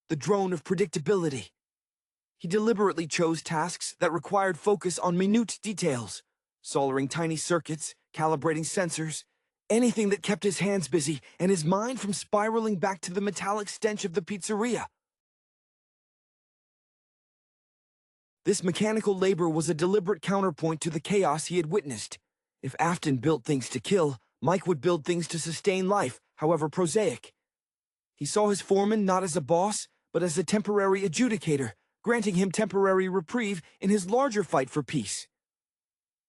the drone of predictability. He deliberately chose tasks that required focus on minute details, soldering tiny circuits, calibrating sensors, anything that kept his hands busy and his mind from spiraling back to the metallic stench of the pizzeria. This mechanical labor was a deliberate counterpoint to the chaos he had witnessed. If Afton built things to kill, Mike would build things to sustain life, however prosaic. He saw his foreman not as a boss, but as a temporary adjudicator, granting him temporary reprieve in his larger fight for peace.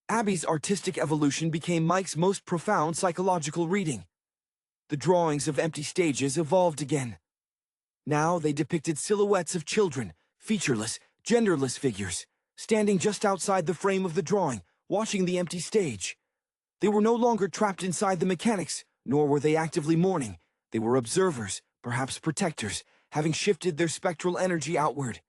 Abby's artistic evolution became Mike's most profound psychological reading. The drawings of empty stages evolved again. Now they depicted silhouettes of children, featureless, genderless figures, standing just outside the frame of the drawing, watching the empty stage. They were no longer trapped inside the mechanics, nor were they actively mourning. They were observers, perhaps protectors, having shifted their spectral energy outward.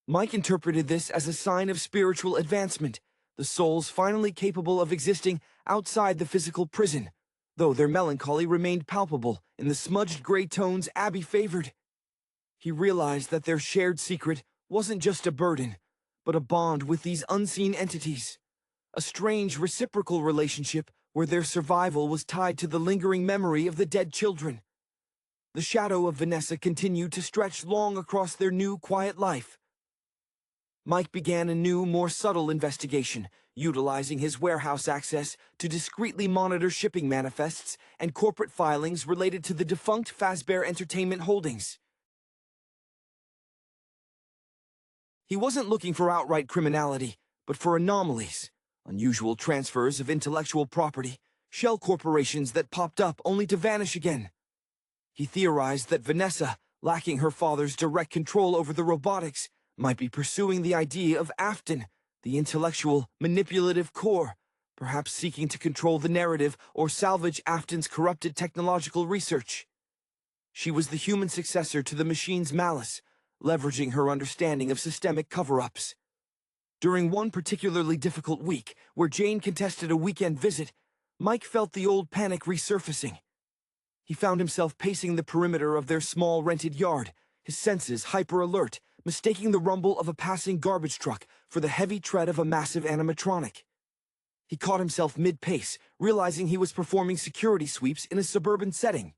Mike interpreted this as a sign of spiritual advancement, the souls finally capable of existing outside the physical prison, though their melancholy remained palpable in the smudged gray tones Abby favored. He realized that their shared secret wasn't just a burden, but a bond with these unseen entities, a strange reciprocal relationship where their survival was tied to the lingering memory of the dead children. The shadow of Vanessa continued to stretch long across their new, quiet life. Mike began a new, more subtle investigation, utilizing his warehouse access to discreetly monitor shipping manifests and corporate filings related to the defunct Fazbear Entertainment Holdings. He wasn't looking for outright criminality, but for anomalies, unusual transfers of intellectual property, shell corporations that popped up only to vanish again. He theorized that Vanessa, lacking her father's direct control over the robotics, might be pursuing the idea of Afton, the intellectual, manipulative core, perhaps seeking to control the narrative or salvage Afton's corrupted technological research. She was the human successor to the machine's malice, leveraging her understanding of systemic cover-ups. During one particularly difficult week, where Jane contested a weekend visit, Mike felt the old panic resurfacing. He found himself pacing the perimeter of their small rented yard, his senses hyper-alert, mistaking the rumble of a passing garbage truck for the heavy tread of a massive animatronic. He caught himself mid-pace, realizing he was performing security sweeps in a suburban setting.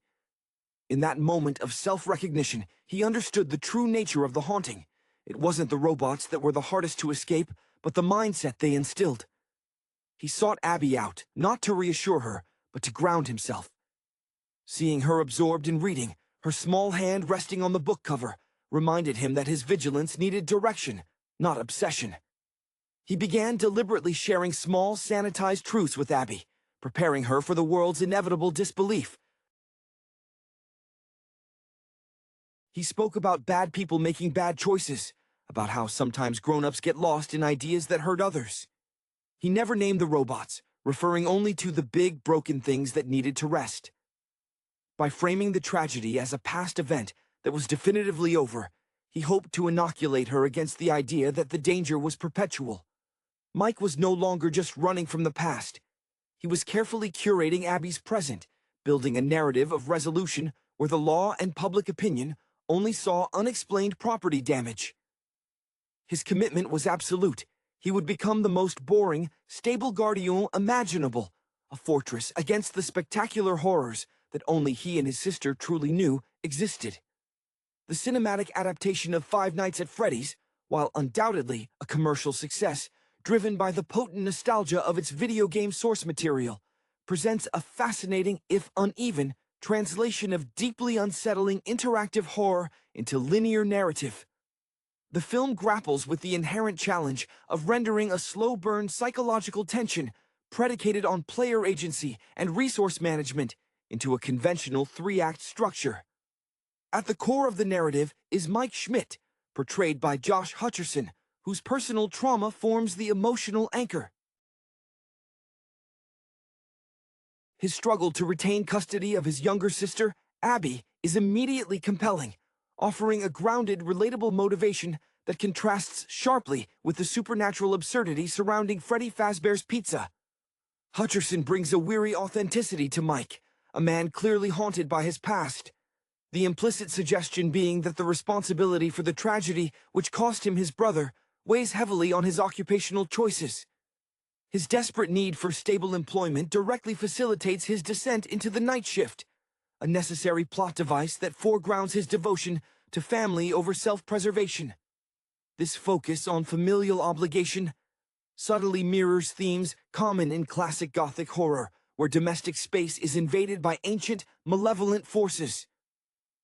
In that moment of self-recognition, he understood the true nature of the haunting. It wasn't the robots that were the hardest to escape, but the mindset they instilled. He sought Abby out, not to reassure her, but to ground himself. Seeing her absorbed in reading, her small hand resting on the book cover, reminded him that his vigilance needed direction, not obsession. He began deliberately sharing small, sanitized truths with Abby, preparing her for the world's inevitable disbelief. He spoke about bad people making bad choices, about how sometimes grown-ups get lost in ideas that hurt others. He never named the robots, referring only to the big, broken things that needed to rest. By framing the tragedy as a past event that was definitively over, he hoped to inoculate her against the idea that the danger was perpetual. Mike was no longer just running from the past. He was carefully curating Abby's present, building a narrative of resolution where the law and public opinion only saw unexplained property damage. His commitment was absolute. He would become the most boring, stable guardian imaginable, a fortress against the spectacular horrors that only he and his sister truly knew existed. The cinematic adaptation of Five Nights at Freddy's, while undoubtedly a commercial success, driven by the potent nostalgia of its video game source material, presents a fascinating, if uneven, translation of deeply unsettling interactive horror into linear narrative. The film grapples with the inherent challenge of rendering a slow-burn psychological tension predicated on player agency and resource management into a conventional three-act structure. At the core of the narrative is Mike Schmidt, portrayed by Josh Hutcherson, whose personal trauma forms the emotional anchor. His struggle to retain custody of his younger sister, Abby, is immediately compelling, offering a grounded, relatable motivation that contrasts sharply with the supernatural absurdity surrounding Freddy Fazbear's Pizza. Hutcherson brings a weary authenticity to Mike, a man clearly haunted by his past. The implicit suggestion being that the responsibility for the tragedy which cost him his brother weighs heavily on his occupational choices. His desperate need for stable employment directly facilitates his descent into the night shift, a necessary plot device that foregrounds his devotion to family over self-preservation. This focus on familial obligation subtly mirrors themes common in classic Gothic horror, where domestic space is invaded by ancient, malevolent forces.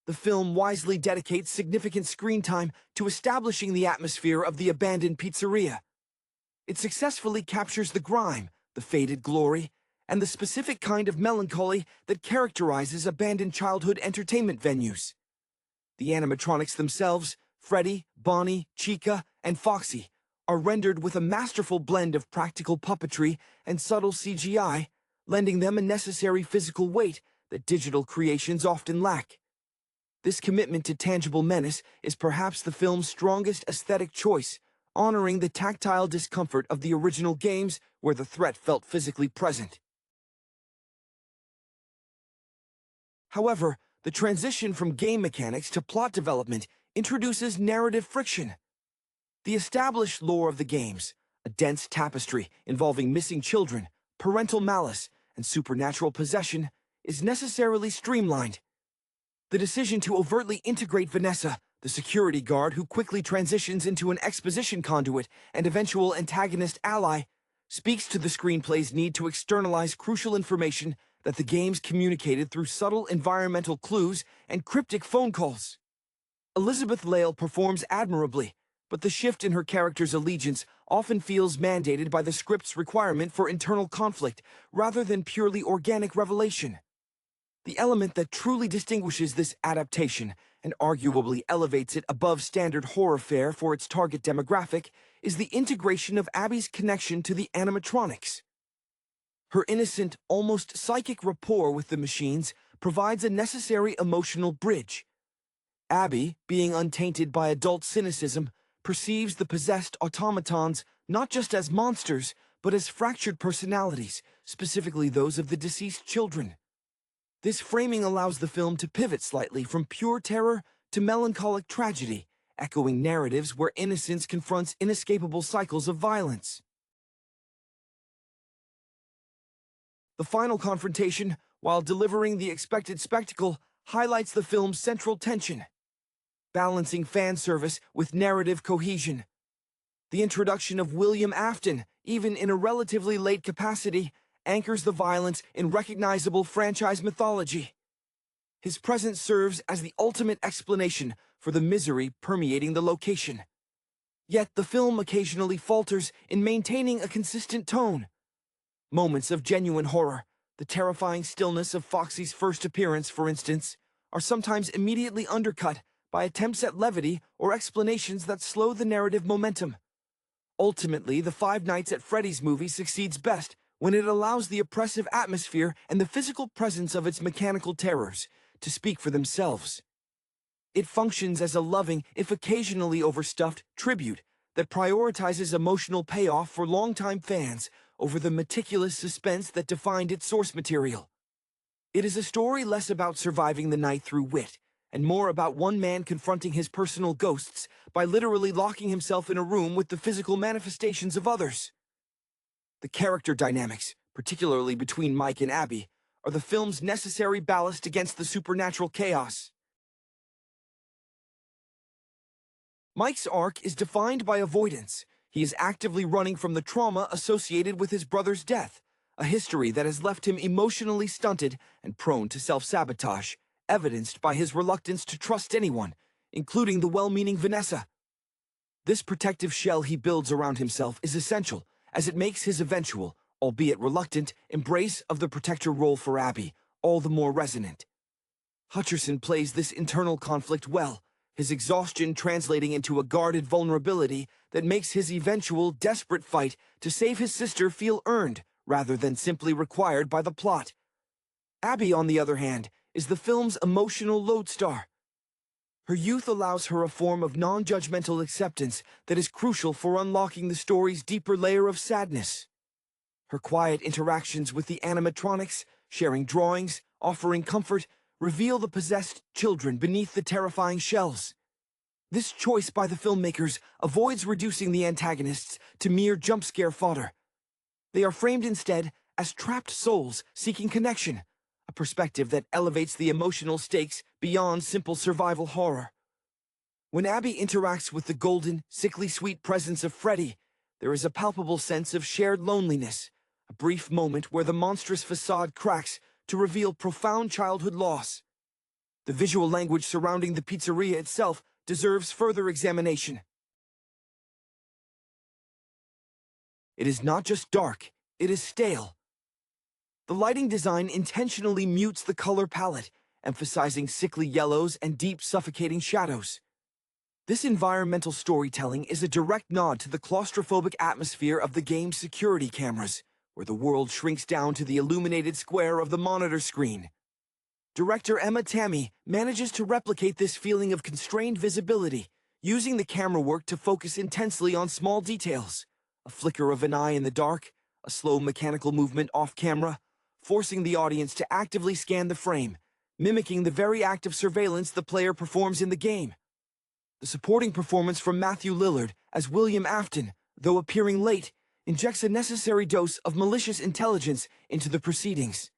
The film wisely dedicates significant screen time to establishing the atmosphere of the abandoned pizzeria. It successfully captures the grime, the faded glory, and the specific kind of melancholy that characterizes abandoned childhood entertainment venues. The animatronics themselves, Freddy, Bonnie, Chica, and Foxy, are rendered with a masterful blend of practical puppetry and subtle CGI, lending them a necessary physical weight that digital creations often lack. This commitment to tangible menace is perhaps the film's strongest aesthetic choice, honoring the tactile discomfort of the original games where the threat felt physically present. However, the transition from game mechanics to plot development introduces narrative friction. The established lore of the games, a dense tapestry involving missing children, parental malice, and supernatural possession, is necessarily streamlined. The decision to overtly integrate Vanessa, the security guard who quickly transitions into an exposition conduit and eventual antagonist ally, speaks to the screenplay's need to externalize crucial information that the games communicated through subtle environmental clues and cryptic phone calls. Elizabeth Lale performs admirably, but the shift in her character's allegiance often feels mandated by the script's requirement for internal conflict rather than purely organic revelation. The element that truly distinguishes this adaptation and arguably elevates it above standard horror fare for its target demographic is the integration of Abby's connection to the animatronics. Her innocent, almost psychic rapport with the machines provides a necessary emotional bridge. Abby, being untainted by adult cynicism, perceives the possessed automatons not just as monsters, but as fractured personalities, specifically those of the deceased children. This framing allows the film to pivot slightly from pure terror to melancholic tragedy, echoing narratives where innocence confronts inescapable cycles of violence. The final confrontation, while delivering the expected spectacle, highlights the film's central tension, balancing fan service with narrative cohesion. The introduction of William Afton, even in a relatively late capacity, anchors the violence in recognizable franchise mythology. His presence serves as the ultimate explanation for the misery permeating the location. Yet the film occasionally falters in maintaining a consistent tone. Moments of genuine horror, the terrifying stillness of Foxy's first appearance, for instance, are sometimes immediately undercut by attempts at levity or explanations that slow the narrative momentum. Ultimately, the Five Nights at Freddy's movie succeeds best when it allows the oppressive atmosphere and the physical presence of its mechanical terrors to speak for themselves. It functions as a loving, if occasionally overstuffed, tribute that prioritizes emotional payoff for longtime fans over the meticulous suspense that defined its source material. It is a story less about surviving the night through wit, and more about one man confronting his personal ghosts by literally locking himself in a room with the physical manifestations of others. The character dynamics, particularly between Mike and Abby, are the film's necessary ballast against the supernatural chaos. Mike's arc is defined by avoidance. He is actively running from the trauma associated with his brother's death, a history that has left him emotionally stunted and prone to self-sabotage, evidenced by his reluctance to trust anyone, including the well-meaning Vanessa. This protective shell he builds around himself is essential, as it makes his eventual, albeit reluctant, embrace of the protector role for Abby all the more resonant. Hutcherson plays this internal conflict well, his exhaustion translating into a guarded vulnerability that makes his eventual, desperate fight to save his sister feel earned rather than simply required by the plot. Abby, on the other hand, is the film's emotional lodestar. Her youth allows her a form of non-judgmental acceptance that is crucial for unlocking the story's deeper layer of sadness. Her quiet interactions with the animatronics, sharing drawings, offering comfort, reveal the possessed children beneath the terrifying shells. This choice by the filmmakers avoids reducing the antagonists to mere jump-scare fodder. They are framed instead as trapped souls seeking connection, a perspective that elevates the emotional stakes beyond simple survival horror. When Abby interacts with the golden, sickly sweet presence of Freddy, there is a palpable sense of shared loneliness, a brief moment where the monstrous facade cracks to reveal profound childhood loss. The visual language surrounding the pizzeria itself deserves further examination. It is not just dark, it is stale. The lighting design intentionally mutes the color palette, emphasizing sickly yellows and deep, suffocating shadows. This environmental storytelling is a direct nod to the claustrophobic atmosphere of the game's security cameras, where the world shrinks down to the illuminated square of the monitor screen. Director Emma Tammy manages to replicate this feeling of constrained visibility, using the camera work to focus intensely on small details. A flicker of an eye in the dark, a slow mechanical movement off-camera, forcing the audience to actively scan the frame, mimicking the very act of surveillance the player performs in the game. The supporting performance from Matthew Lillard as William Afton, though appearing late, injects a necessary dose of malicious intelligence into the proceedings.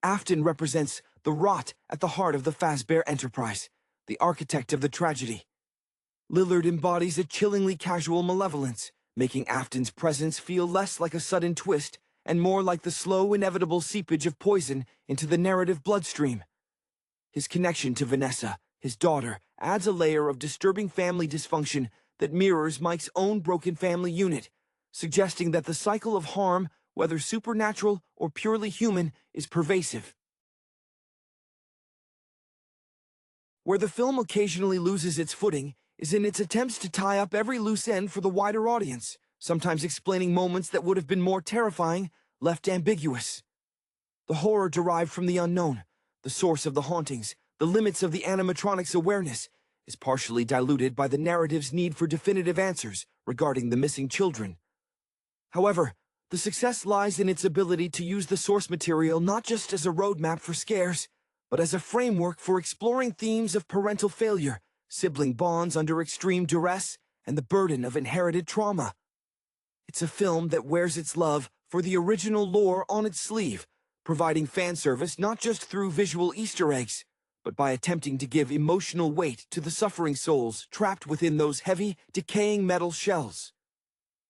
Afton represents the rot at the heart of the Fazbear enterprise, the architect of the tragedy. Lillard embodies a chillingly casual malevolence, making Afton's presence feel less like a sudden twist and more like the slow, inevitable seepage of poison into the narrative bloodstream. His connection to Vanessa, his daughter, adds a layer of disturbing family dysfunction that mirrors Mike's own broken family unit, suggesting that the cycle of harm, whether supernatural or purely human, is pervasive. Where the film occasionally loses its footing is in its attempts to tie up every loose end for the wider audience, sometimes explaining moments that would have been more terrifying, left ambiguous. The horror derived from the unknown, the source of the hauntings, the limits of the animatronic's awareness, is partially diluted by the narrative's need for definitive answers regarding the missing children. However, the success lies in its ability to use the source material not just as a roadmap for scares, but as a framework for exploring themes of parental failure, sibling bonds under extreme duress, and the burden of inherited trauma. It's a film that wears its love for the original lore on its sleeve, providing fan service not just through visual Easter eggs, but by attempting to give emotional weight to the suffering souls trapped within those heavy, decaying metal shells.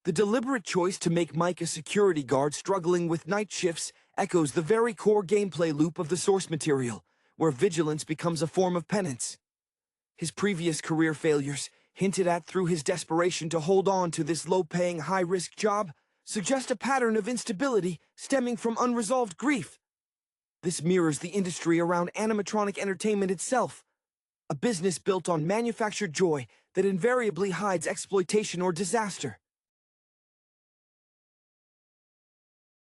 The deliberate choice to make Mike a security guard struggling with night shifts echoes the very core gameplay loop of the source material, where vigilance becomes a form of penance. His previous career failures, hinted at through his desperation to hold on to this low-paying, high-risk job, suggest a pattern of instability stemming from unresolved grief. This mirrors the industry around animatronic entertainment itself, a business built on manufactured joy that invariably hides exploitation or disaster.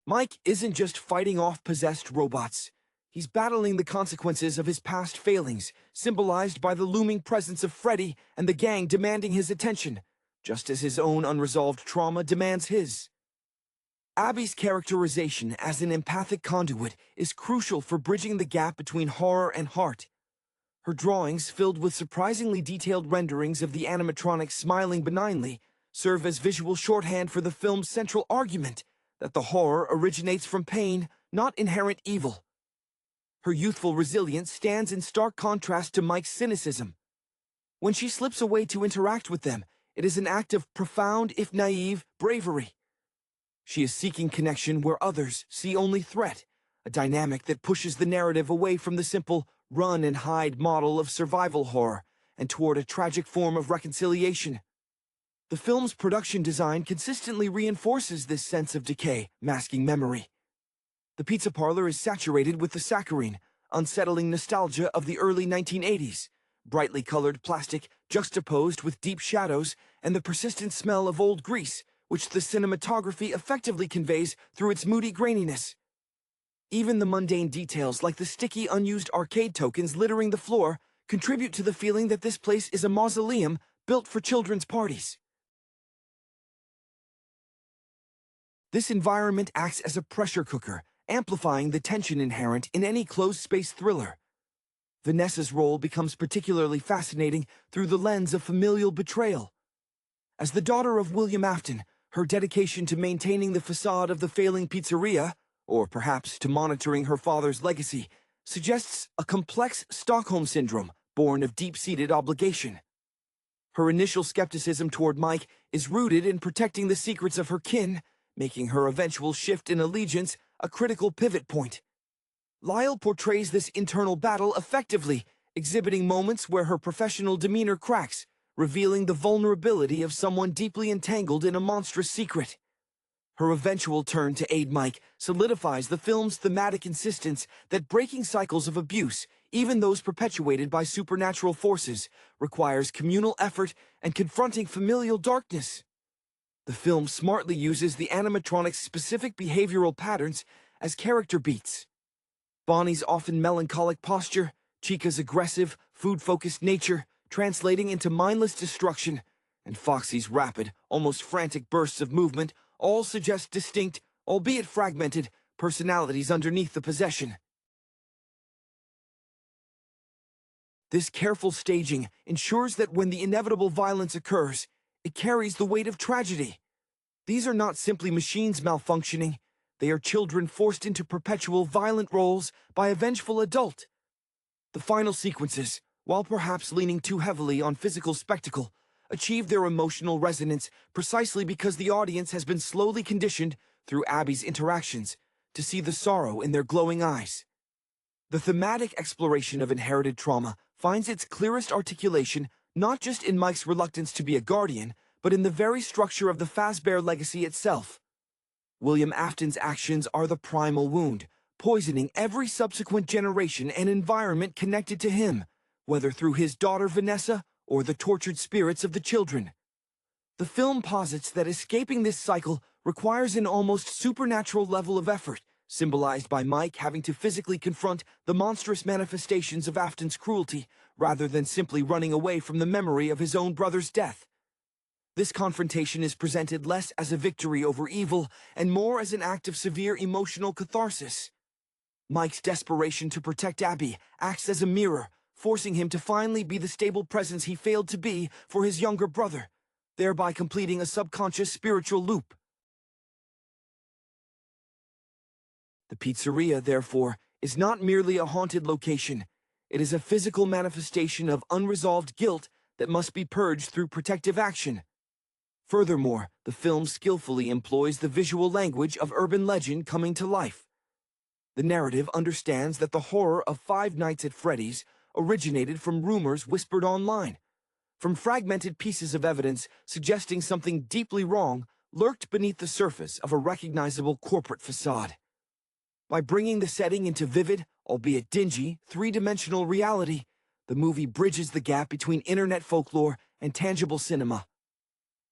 Mike isn't just fighting off possessed robots. He's battling the consequences of his past failings, symbolized by the looming presence of Freddy and the gang demanding his attention, just as his own unresolved trauma demands his. Abby's characterization as an empathic conduit is crucial for bridging the gap between horror and heart. Her drawings, filled with surprisingly detailed renderings of the animatronics smiling benignly, serve as visual shorthand for the film's central argument that the horror originates from pain, not inherent evil. Her youthful resilience stands in stark contrast to Mike's cynicism. When she slips away to interact with them, it is an act of profound, if naive, bravery. She is seeking connection where others see only threat, a dynamic that pushes the narrative away from the simple run-and-hide model of survival horror and toward a tragic form of reconciliation. The film's production design consistently reinforces this sense of decay, masking memory. The pizza parlor is saturated with the saccharine, unsettling nostalgia of the early 1980s, brightly colored plastic juxtaposed with deep shadows and the persistent smell of old grease, which the cinematography effectively conveys through its moody graininess. Even the mundane details like the sticky, unused arcade tokens littering the floor contribute to the feeling that this place is a mausoleum built for children's parties. This environment acts as a pressure cooker, amplifying the tension inherent in any closed-space thriller. Vanessa's role becomes particularly fascinating through the lens of familial betrayal. As the daughter of William Afton, her dedication to maintaining the facade of the failing pizzeria, or perhaps to monitoring her father's legacy, suggests a complex Stockholm syndrome born of deep-seated obligation. Her initial skepticism toward Mike is rooted in protecting the secrets of her kin, making her eventual shift in allegiance a critical pivot point. Lyle portrays this internal battle effectively, exhibiting moments where her professional demeanor cracks, revealing the vulnerability of someone deeply entangled in a monstrous secret. Her eventual turn to aid Mike solidifies the film's thematic insistence that breaking cycles of abuse, even those perpetuated by supernatural forces, requires communal effort and confronting familial darkness. The film smartly uses the animatronic's specific behavioral patterns as character beats. Bonnie's often melancholic posture, Chica's aggressive, food-focused nature, translating into mindless destruction, and Foxy's rapid, almost frantic bursts of movement all suggest distinct, albeit fragmented, personalities underneath the possession. This careful staging ensures that when the inevitable violence occurs, it carries the weight of tragedy. These are not simply machines malfunctioning, they are children forced into perpetual violent roles by a vengeful adult. The final sequences, while perhaps leaning too heavily on physical spectacle, achieve their emotional resonance precisely because the audience has been slowly conditioned, through Abby's interactions, to see the sorrow in their glowing eyes. The thematic exploration of inherited trauma finds its clearest articulation not just in Mike's reluctance to be a guardian, but in the very structure of the Fazbear legacy itself. William Afton's actions are the primal wound, poisoning every subsequent generation and environment connected to him, whether through his daughter Vanessa or the tortured spirits of the children. The film posits that escaping this cycle requires an almost supernatural level of effort, symbolized by Mike having to physically confront the monstrous manifestations of Afton's cruelty, rather than simply running away from the memory of his own brother's death. This confrontation is presented less as a victory over evil and more as an act of severe emotional catharsis. Mike's desperation to protect Abby acts as a mirror, forcing him to finally be the stable presence he failed to be for his younger brother, thereby completing a subconscious spiritual loop. The pizzeria, therefore, is not merely a haunted location. It is a physical manifestation of unresolved guilt that must be purged through protective action. Furthermore, the film skillfully employs the visual language of urban legend coming to life. The narrative understands that the horror of Five Nights at Freddy's originated from rumors whispered online, from fragmented pieces of evidence suggesting something deeply wrong lurked beneath the surface of a recognizable corporate facade. By bringing the setting into vivid, albeit dingy, three-dimensional reality, the movie bridges the gap between internet folklore and tangible cinema.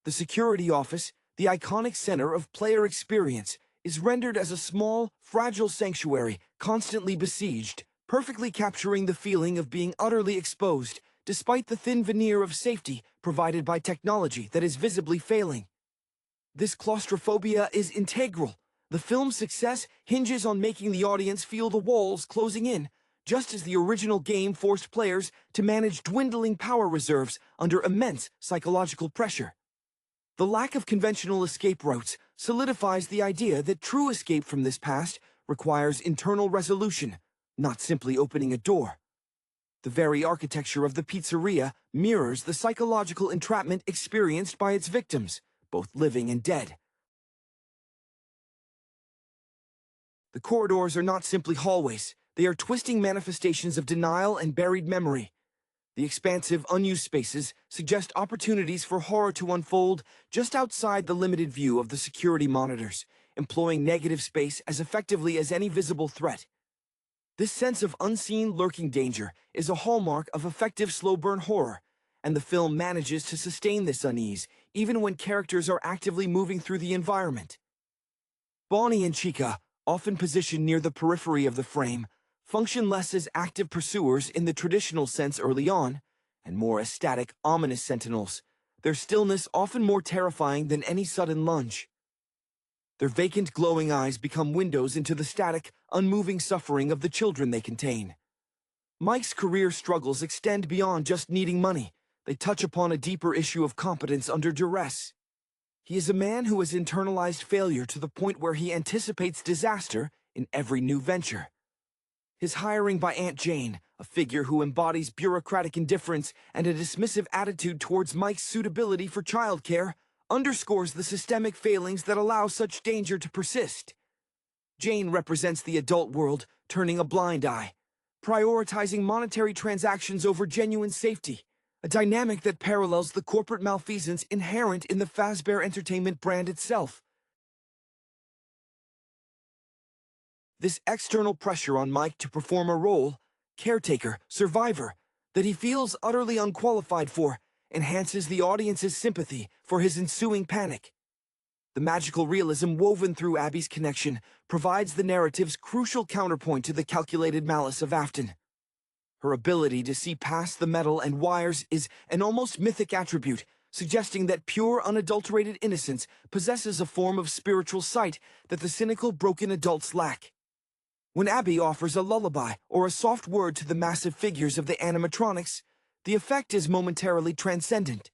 The security office, the iconic center of player experience, is rendered as a small, fragile sanctuary constantly besieged, perfectly capturing the feeling of being utterly exposed, despite the thin veneer of safety provided by technology that is visibly failing. This claustrophobia is integral. The film's success hinges on making the audience feel the walls closing in, just as the original game forced players to manage dwindling power reserves under immense psychological pressure. The lack of conventional escape routes solidifies the idea that true escape from this past requires internal resolution, not simply opening a door. The very architecture of the pizzeria mirrors the psychological entrapment experienced by its victims, both living and dead. The corridors are not simply hallways, they are twisting manifestations of denial and buried memory. The expansive, unused spaces suggest opportunities for horror to unfold just outside the limited view of the security monitors, employing negative space as effectively as any visible threat. This sense of unseen lurking danger is a hallmark of effective slow-burn horror, and the film manages to sustain this unease, even when characters are actively moving through the environment. Bonnie and Chica, often positioned near the periphery of the frame, function less as active pursuers in the traditional sense early on, and more as static, ominous sentinels, their stillness often more terrifying than any sudden lunge. Their vacant, glowing eyes become windows into the static, unmoving suffering of the children they contain. Mike's career struggles extend beyond just needing money. They touch upon a deeper issue of competence under duress. He is a man who has internalized failure to the point where he anticipates disaster in every new venture. His hiring by Aunt Jane, a figure who embodies bureaucratic indifference and a dismissive attitude towards Mike's suitability for childcare, underscores the systemic failings that allow such danger to persist. Jane represents the adult world, turning a blind eye, prioritizing monetary transactions over genuine safety, a dynamic that parallels the corporate malfeasance inherent in the Fazbear Entertainment brand itself. This external pressure on Mike to perform a role, caretaker, survivor, that he feels utterly unqualified for, enhances the audience's sympathy for his ensuing panic. The magical realism woven through Abby's connection provides the narrative's crucial counterpoint to the calculated malice of Afton. Her ability to see past the metal and wires is an almost mythic attribute, suggesting that pure, unadulterated innocence possesses a form of spiritual sight that the cynical, broken adults lack. When Abby offers a lullaby or a soft word to the massive figures of the animatronics, the effect is momentarily transcendent.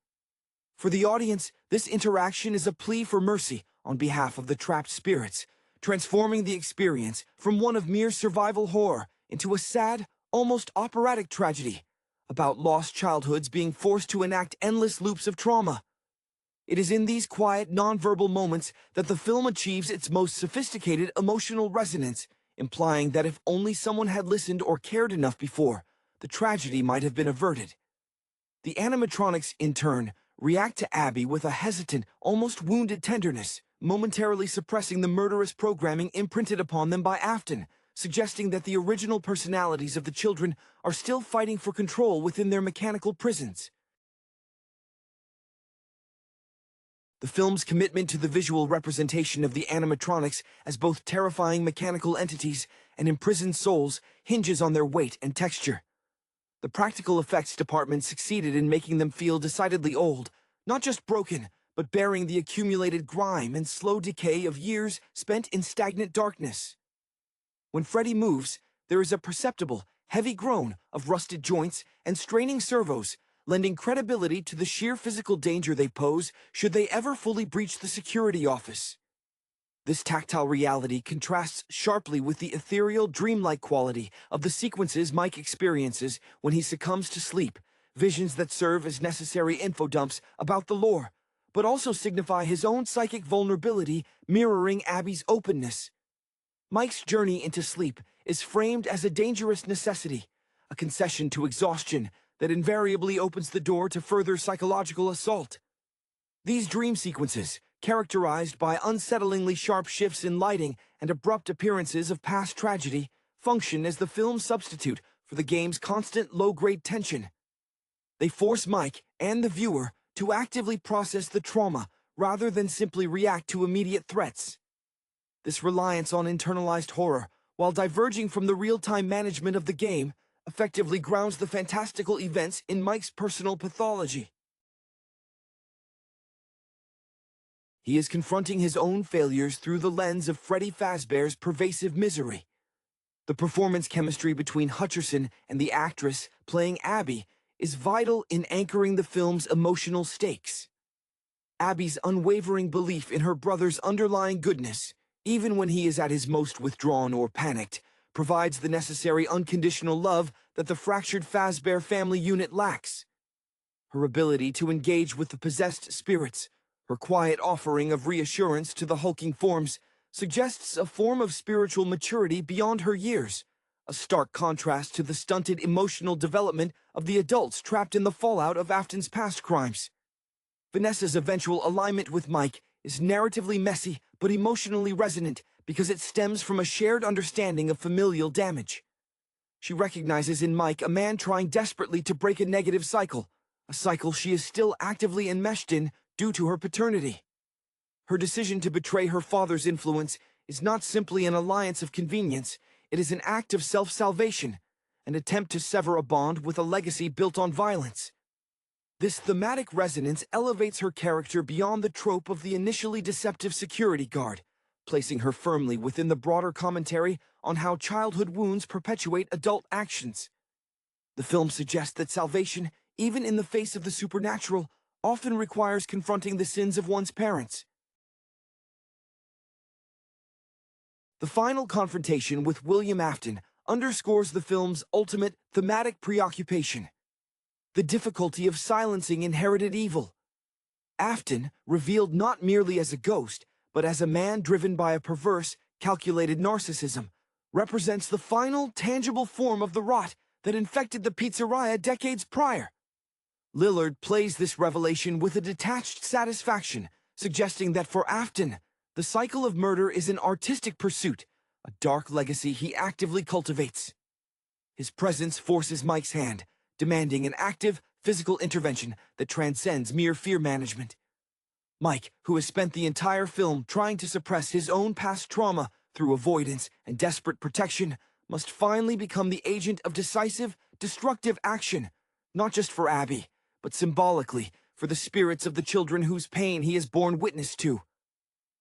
For the audience, this interaction is a plea for mercy on behalf of the trapped spirits, transforming the experience from one of mere survival horror into a sad, almost operatic tragedy about lost childhoods being forced to enact endless loops of trauma. It is in these quiet, nonverbal moments that the film achieves its most sophisticated emotional resonance, implying that if only someone had listened or cared enough before, the tragedy might have been averted. The animatronics, in turn, react to Abby with a hesitant, almost wounded tenderness, momentarily suppressing the murderous programming imprinted upon them by Afton, suggesting that the original personalities of the children are still fighting for control within their mechanical prisons. The film's commitment to the visual representation of the animatronics as both terrifying mechanical entities and imprisoned souls hinges on their weight and texture. The practical effects department succeeded in making them feel decidedly old, not just broken, but bearing the accumulated grime and slow decay of years spent in stagnant darkness. When Freddy moves, there is a perceptible, heavy groan of rusted joints and straining servos, lending credibility to the sheer physical danger they pose should they ever fully breach the security office. This tactile reality contrasts sharply with the ethereal, dreamlike quality of the sequences Mike experiences when he succumbs to sleep, visions that serve as necessary infodumps about the lore, but also signify his own psychic vulnerability, mirroring Abby's openness. Mike's journey into sleep is framed as a dangerous necessity, a concession to exhaustion that invariably opens the door to further psychological assault. These dream sequences, characterized by unsettlingly sharp shifts in lighting and abrupt appearances of past tragedy, function as the film's substitute for the game's constant low-grade tension. They force Mike and the viewer to actively process the trauma rather than simply react to immediate threats. This reliance on internalized horror, while diverging from the real-time management of the game, effectively grounds the fantastical events in Mike's personal pathology. He is confronting his own failures through the lens of Freddy Fazbear's pervasive misery. The performance chemistry between Hutcherson and the actress playing Abby is vital in anchoring the film's emotional stakes. Abby's unwavering belief in her brother's underlying goodness, even when he is at his most withdrawn or panicked, provides the necessary unconditional love that the fractured Fazbear family unit lacks. Her ability to engage with the possessed spirits, her quiet offering of reassurance to the hulking forms, suggests a form of spiritual maturity beyond her years, a stark contrast to the stunted emotional development of the adults trapped in the fallout of Afton's past crimes. Vanessa's eventual alignment with Mike is narratively messy but emotionally resonant because it stems from a shared understanding of familial damage. She recognizes in Mike a man trying desperately to break a negative cycle, a cycle she is still actively enmeshed in due to her paternity. Her decision to betray her father's influence is not simply an alliance of convenience, it is an act of self-salvation, an attempt to sever a bond with a legacy built on violence. This thematic resonance elevates her character beyond the trope of the initially deceptive security guard, placing her firmly within the broader commentary on how childhood wounds perpetuate adult actions. The film suggests that salvation, even in the face of the supernatural, often requires confronting the sins of one's parents. The final confrontation with William Afton underscores the film's ultimate thematic preoccupation: the difficulty of silencing inherited evil. Afton, revealed not merely as a ghost, but as a man driven by a perverse, calculated narcissism, represents the final, tangible form of the rot that infected the pizzeria decades prior. Lillard plays this revelation with a detached satisfaction, suggesting that for Afton, the cycle of murder is an artistic pursuit, a dark legacy he actively cultivates. His presence forces Mike's hand, demanding an active, physical intervention that transcends mere fear management. Mike, who has spent the entire film trying to suppress his own past trauma through avoidance and desperate protection, must finally become the agent of decisive, destructive action, not just for Abby, but symbolically for the spirits of the children whose pain he has borne witness to.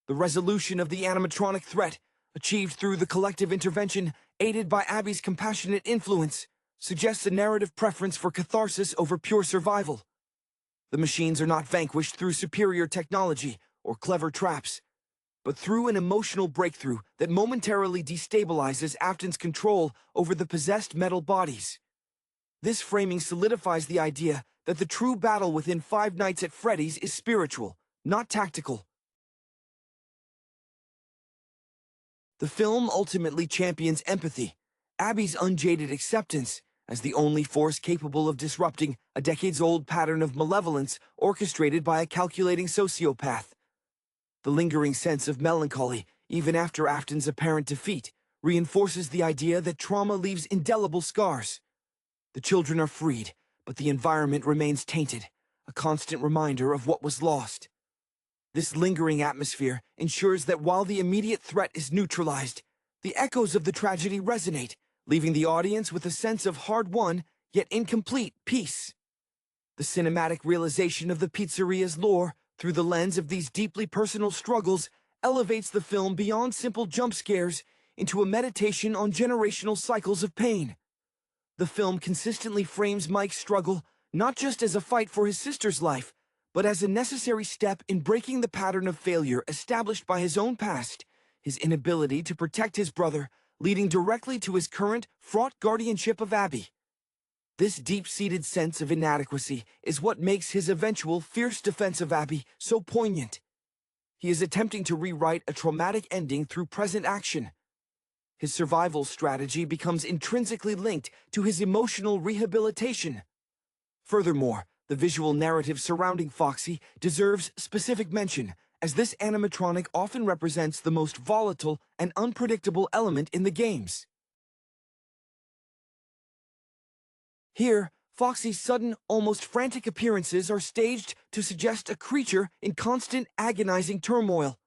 The resolution of the animatronic threat, achieved through the collective intervention aided by Abby's compassionate influence, suggests a narrative preference for catharsis over pure survival. The machines are not vanquished through superior technology or clever traps, but through an emotional breakthrough that momentarily destabilizes Afton's control over the possessed metal bodies. This framing solidifies the idea that the true battle within Five Nights at Freddy's is spiritual, not tactical. The film ultimately champions empathy, Abby's unjaded acceptance, as the only force capable of disrupting a decades-old pattern of malevolence orchestrated by a calculating sociopath. The lingering sense of melancholy, even after Afton's apparent defeat, reinforces the idea that trauma leaves indelible scars. The children are freed, but the environment remains tainted, a constant reminder of what was lost. This lingering atmosphere ensures that while the immediate threat is neutralized, the echoes of the tragedy resonate, leaving the audience with a sense of hard-won, yet incomplete, peace. The cinematic realization of the pizzeria's lore, through the lens of these deeply personal struggles, elevates the film beyond simple jump scares into a meditation on generational cycles of pain. The film consistently frames Mike's struggle not just as a fight for his sister's life, but as a necessary step in breaking the pattern of failure established by his own past, his inability to protect his brother, leading directly to his current, fraught guardianship of Abby. This deep-seated sense of inadequacy is what makes his eventual fierce defense of Abby so poignant. He is attempting to rewrite a traumatic ending through present action. His survival strategy becomes intrinsically linked to his emotional rehabilitation. Furthermore, the visual narrative surrounding Foxy deserves specific mention, as this animatronic often represents the most volatile and unpredictable element in the games. Here, Foxy's sudden, almost frantic appearances are staged to suggest a creature in constant, agonizing turmoil.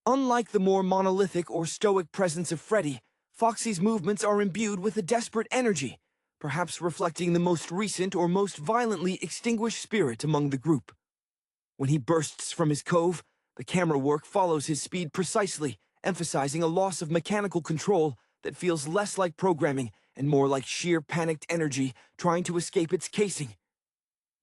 Unlike the more monolithic or stoic presence of Freddy, Foxy's movements are imbued with a desperate energy, perhaps reflecting the most recent or most violently extinguished spirit among the group. When he bursts from his cove, the camera work follows his speed precisely, emphasizing a loss of mechanical control that feels less like programming and more like sheer panicked energy trying to escape its casing.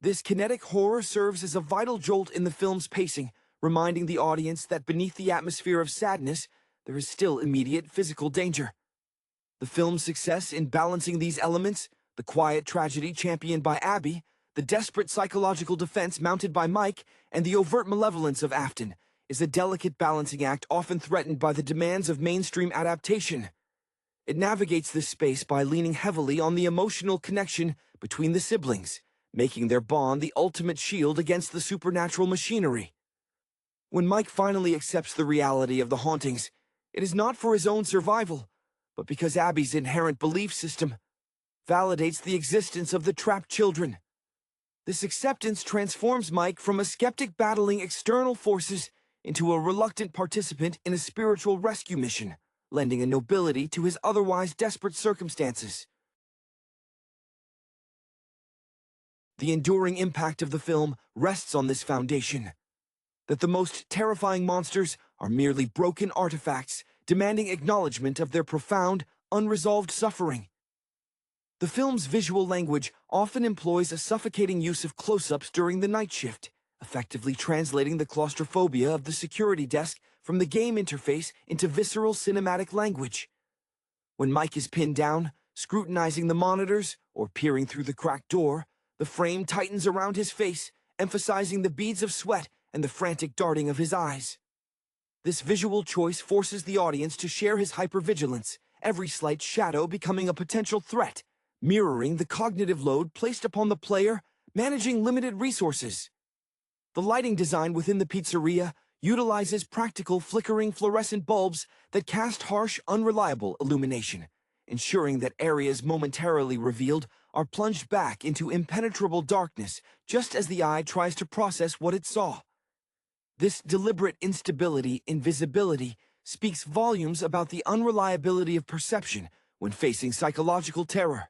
This kinetic horror serves as a vital jolt in the film's pacing, reminding the audience that beneath the atmosphere of sadness, there is still immediate physical danger. The film's success in balancing these elements, the quiet tragedy championed by Abby, the desperate psychological defense mounted by Mike, and the overt malevolence of Afton, is a delicate balancing act often threatened by the demands of mainstream adaptation. It navigates this space by leaning heavily on the emotional connection between the siblings, making their bond the ultimate shield against the supernatural machinery. When Mike finally accepts the reality of the hauntings, it is not for his own survival, but because Abby's inherent belief system validates the existence of the trapped children. This acceptance transforms Mike from a skeptic battling external forces into a reluctant participant in a spiritual rescue mission, lending a nobility to his otherwise desperate circumstances. The enduring impact of the film rests on this foundation, that the most terrifying monsters are merely broken artifacts, demanding acknowledgement of their profound, unresolved suffering. The film's visual language often employs a suffocating use of close-ups during the night shift, effectively translating the claustrophobia of the security desk from the game interface into visceral cinematic language. When Mike is pinned down, scrutinizing the monitors or peering through the cracked door, the frame tightens around his face, emphasizing the beads of sweat and the frantic darting of his eyes. This visual choice forces the audience to share his hypervigilance, every slight shadow becoming a potential threat, mirroring the cognitive load placed upon the player managing limited resources. The lighting design within the pizzeria utilizes practical flickering fluorescent bulbs that cast harsh, unreliable illumination, ensuring that areas momentarily revealed are plunged back into impenetrable darkness just as the eye tries to process what it saw. This deliberate instability in visibility speaks volumes about the unreliability of perception when facing psychological terror.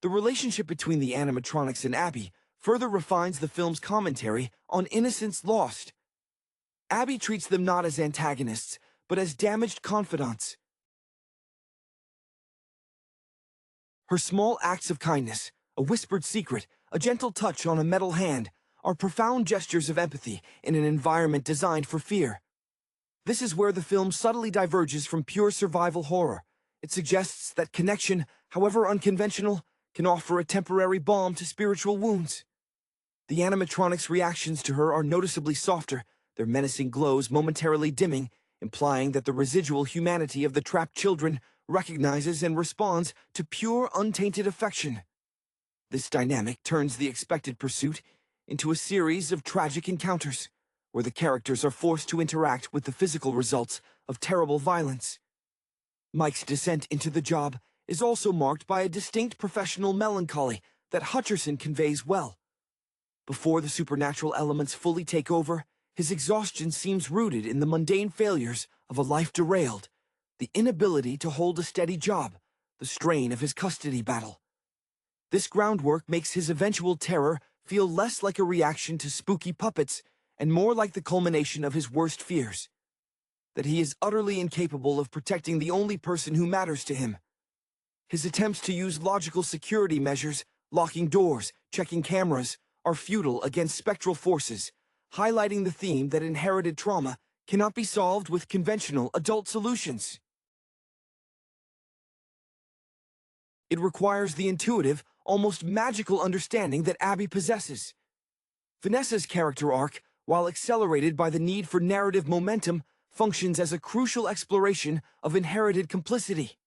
The relationship between the animatronics and Abby further refines the film's commentary on innocence lost. Abby treats them not as antagonists, but as damaged confidants. Her small acts of kindness, a whispered secret, a gentle touch on a metal hand, are profound gestures of empathy in an environment designed for fear. This is where the film subtly diverges from pure survival horror. It suggests that connection, however unconventional, can offer a temporary balm to spiritual wounds. The animatronics' reactions to her are noticeably softer, their menacing glows momentarily dimming, implying that the residual humanity of the trapped children recognizes and responds to pure, untainted affection. This dynamic turns the expected pursuit into a series of tragic encounters, where the characters are forced to interact with the physical results of terrible violence. Mike's descent into the job is also marked by a distinct professional melancholy that Hutcherson conveys well. Before the supernatural elements fully take over, his exhaustion seems rooted in the mundane failures of a life derailed, the inability to hold a steady job, the strain of his custody battle. This groundwork makes his eventual terror feel less like a reaction to spooky puppets and more like the culmination of his worst fears, that he is utterly incapable of protecting the only person who matters to him. His attempts to use logical security measures, locking doors, checking cameras, are futile against spectral forces, highlighting the theme that inherited trauma cannot be solved with conventional adult solutions. It requires the intuitive, almost magical understanding that Abby possesses. Vanessa's character arc, while accelerated by the need for narrative momentum, functions as a crucial exploration of inherited complicity.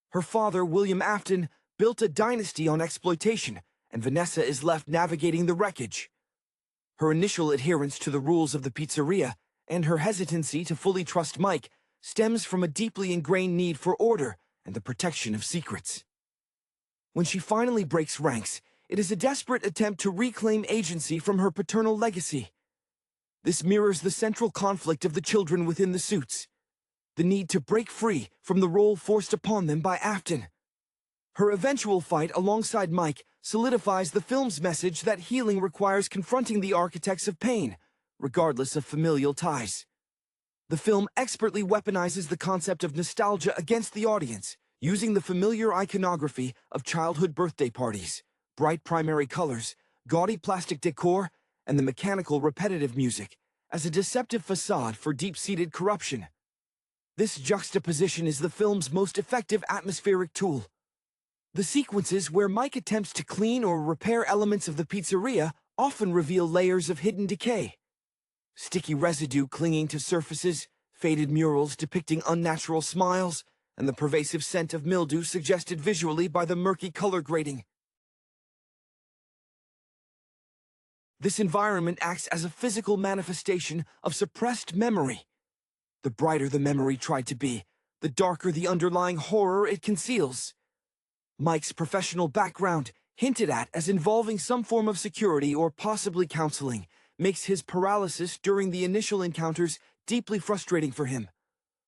Her father, William Afton, built a dynasty on exploitation, and Vanessa is left navigating the wreckage. Her initial adherence to the rules of the pizzeria and her hesitancy to fully trust Mike stems from a deeply ingrained need for order and the protection of secrets. When she finally breaks ranks, it is a desperate attempt to reclaim agency from her paternal legacy. This mirrors the central conflict of the children within the suits, the need to break free from the role forced upon them by Afton. Her eventual fight alongside Mike solidifies the film's message that healing requires confronting the architects of pain, regardless of familial ties. The film expertly weaponizes the concept of nostalgia against the audience, using the familiar iconography of childhood birthday parties, bright primary colors, gaudy plastic decor, and the mechanical repetitive music as a deceptive facade for deep-seated corruption. This juxtaposition is the film's most effective atmospheric tool. The sequences where Mike attempts to clean or repair elements of the pizzeria often reveal layers of hidden decay. Sticky residue clinging to surfaces, faded murals depicting unnatural smiles, and the pervasive scent of mildew suggested visually by the murky color grading. This environment acts as a physical manifestation of suppressed memory. The brighter the memory tried to be, the darker the underlying horror it conceals. Mike's professional background, hinted at as involving some form of security or possibly counseling, makes his paralysis during the initial encounters deeply frustrating for him.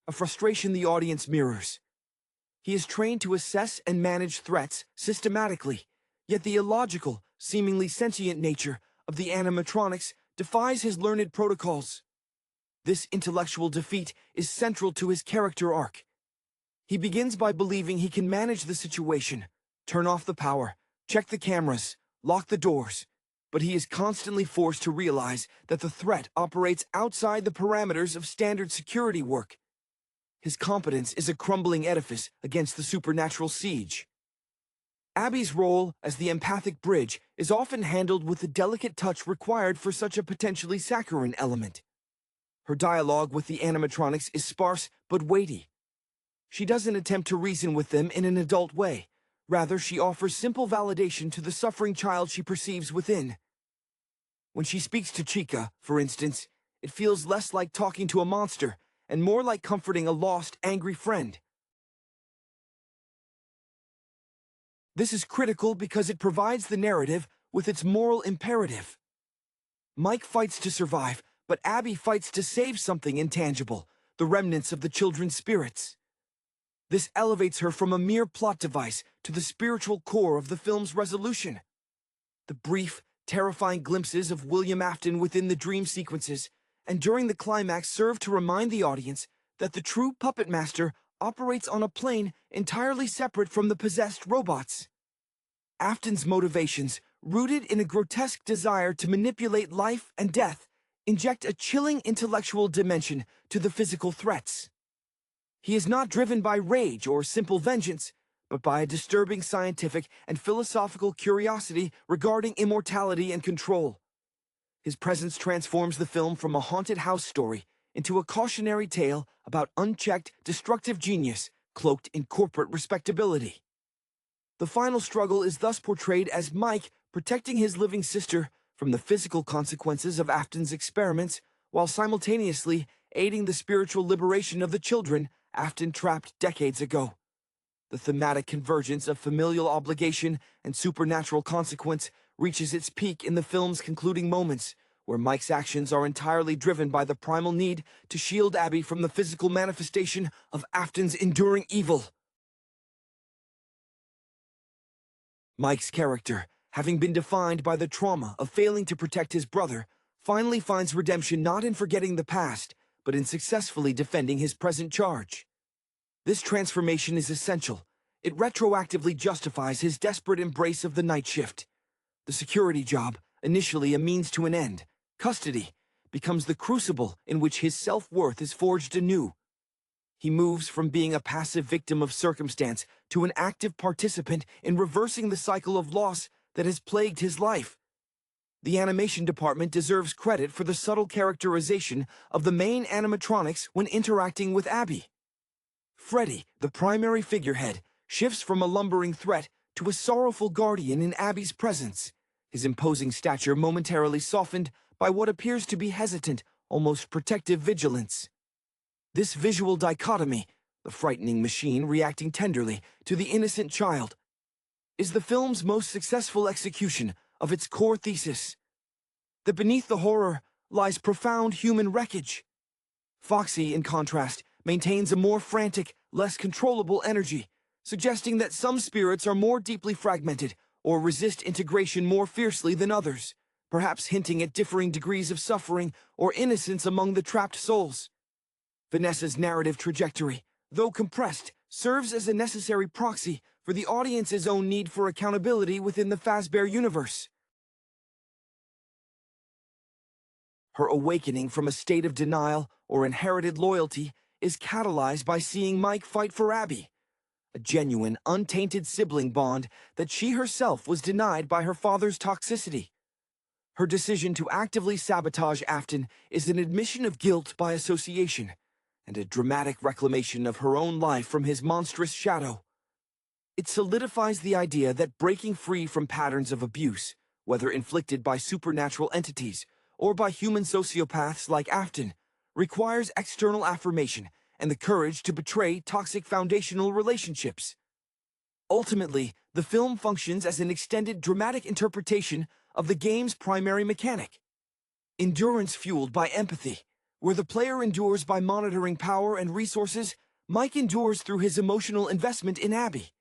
a frustration the audience mirrors. He is trained to assess and manage threats systematically, yet the illogical, seemingly sentient nature of the animatronics defies his learned protocols. This intellectual defeat is central to his character arc. He begins by believing he can manage the situation, turn off the power, check the cameras, lock the doors, but he is constantly forced to realize that the threat operates outside the parameters of standard security work. His competence is a crumbling edifice against the supernatural siege. Abby's role as the empathic bridge is often handled with the delicate touch required for such a potentially saccharine element. Her dialogue with the animatronics is sparse but weighty. She doesn't attempt to reason with them in an adult way. Rather, she offers simple validation to the suffering child she perceives within. When she speaks to Chica, for instance, it feels less like talking to a monster and more like comforting a lost, angry friend. This is critical because it provides the narrative with its moral imperative. Mike fights to survive, but Abby fights to save something intangible, the remnants of the children's spirits. This elevates her from a mere plot device to the spiritual core of the film's resolution. The brief, terrifying glimpses of William Afton within the dream sequences and during the climax serve to remind the audience that the true puppet master operates on a plane entirely separate from the possessed robots. Afton's motivations, rooted in a grotesque desire to manipulate life and death, inject a chilling intellectual dimension to the physical threats. He is not driven by rage or simple vengeance, but by a disturbing scientific and philosophical curiosity regarding immortality and control. His presence transforms the film from a haunted house story into a cautionary tale about unchecked, destructive genius cloaked in corporate respectability. The final struggle is thus portrayed as Mike protecting his living sister from the physical consequences of Afton's experiments while simultaneously aiding the spiritual liberation of the children Afton trapped decades ago. The thematic convergence of familial obligation and supernatural consequence reaches its peak in the film's concluding moments, where Mike's actions are entirely driven by the primal need to shield Abby from the physical manifestation of Afton's enduring evil. Mike's character, having been defined by the trauma of failing to protect his brother, finally finds redemption not in forgetting the past, but in successfully defending his present charge. This transformation is essential. It retroactively justifies his desperate embrace of the night shift. The security job, initially a means to an end, custody, becomes the crucible in which his self-worth is forged anew. He moves from being a passive victim of circumstance to an active participant in reversing the cycle of loss that has plagued his life. The animation department deserves credit for the subtle characterization of the main animatronics when interacting with Abby. Freddy, the primary figurehead, shifts from a lumbering threat to a sorrowful guardian in Abby's presence, his imposing stature momentarily softened by what appears to be hesitant, almost protective vigilance. This visual dichotomy, the frightening machine reacting tenderly to the innocent child, is the film's most successful execution of its core thesis. That beneath the horror lies profound human wreckage. Foxy, in contrast, maintains a more frantic, less controllable energy, suggesting that some spirits are more deeply fragmented or resist integration more fiercely than others, perhaps hinting at differing degrees of suffering or innocence among the trapped souls. Vanessa's narrative trajectory, though compressed, serves as a necessary proxy for the audience's own need for accountability within the Fazbear universe. Her awakening from a state of denial or inherited loyalty is catalyzed by seeing Mike fight for Abby, a genuine, untainted sibling bond that she herself was denied by her father's toxicity. Her decision to actively sabotage Afton is an admission of guilt by association, and a dramatic reclamation of her own life from his monstrous shadow. It solidifies the idea that breaking free from patterns of abuse, whether inflicted by supernatural entities or by human sociopaths like Afton, requires external affirmation and the courage to betray toxic foundational relationships. Ultimately, the film functions as an extended dramatic interpretation of the game's primary mechanic. Endurance fueled by empathy, Where the player endures by monitoring power and resources, Mike endures through his emotional investment in Abby.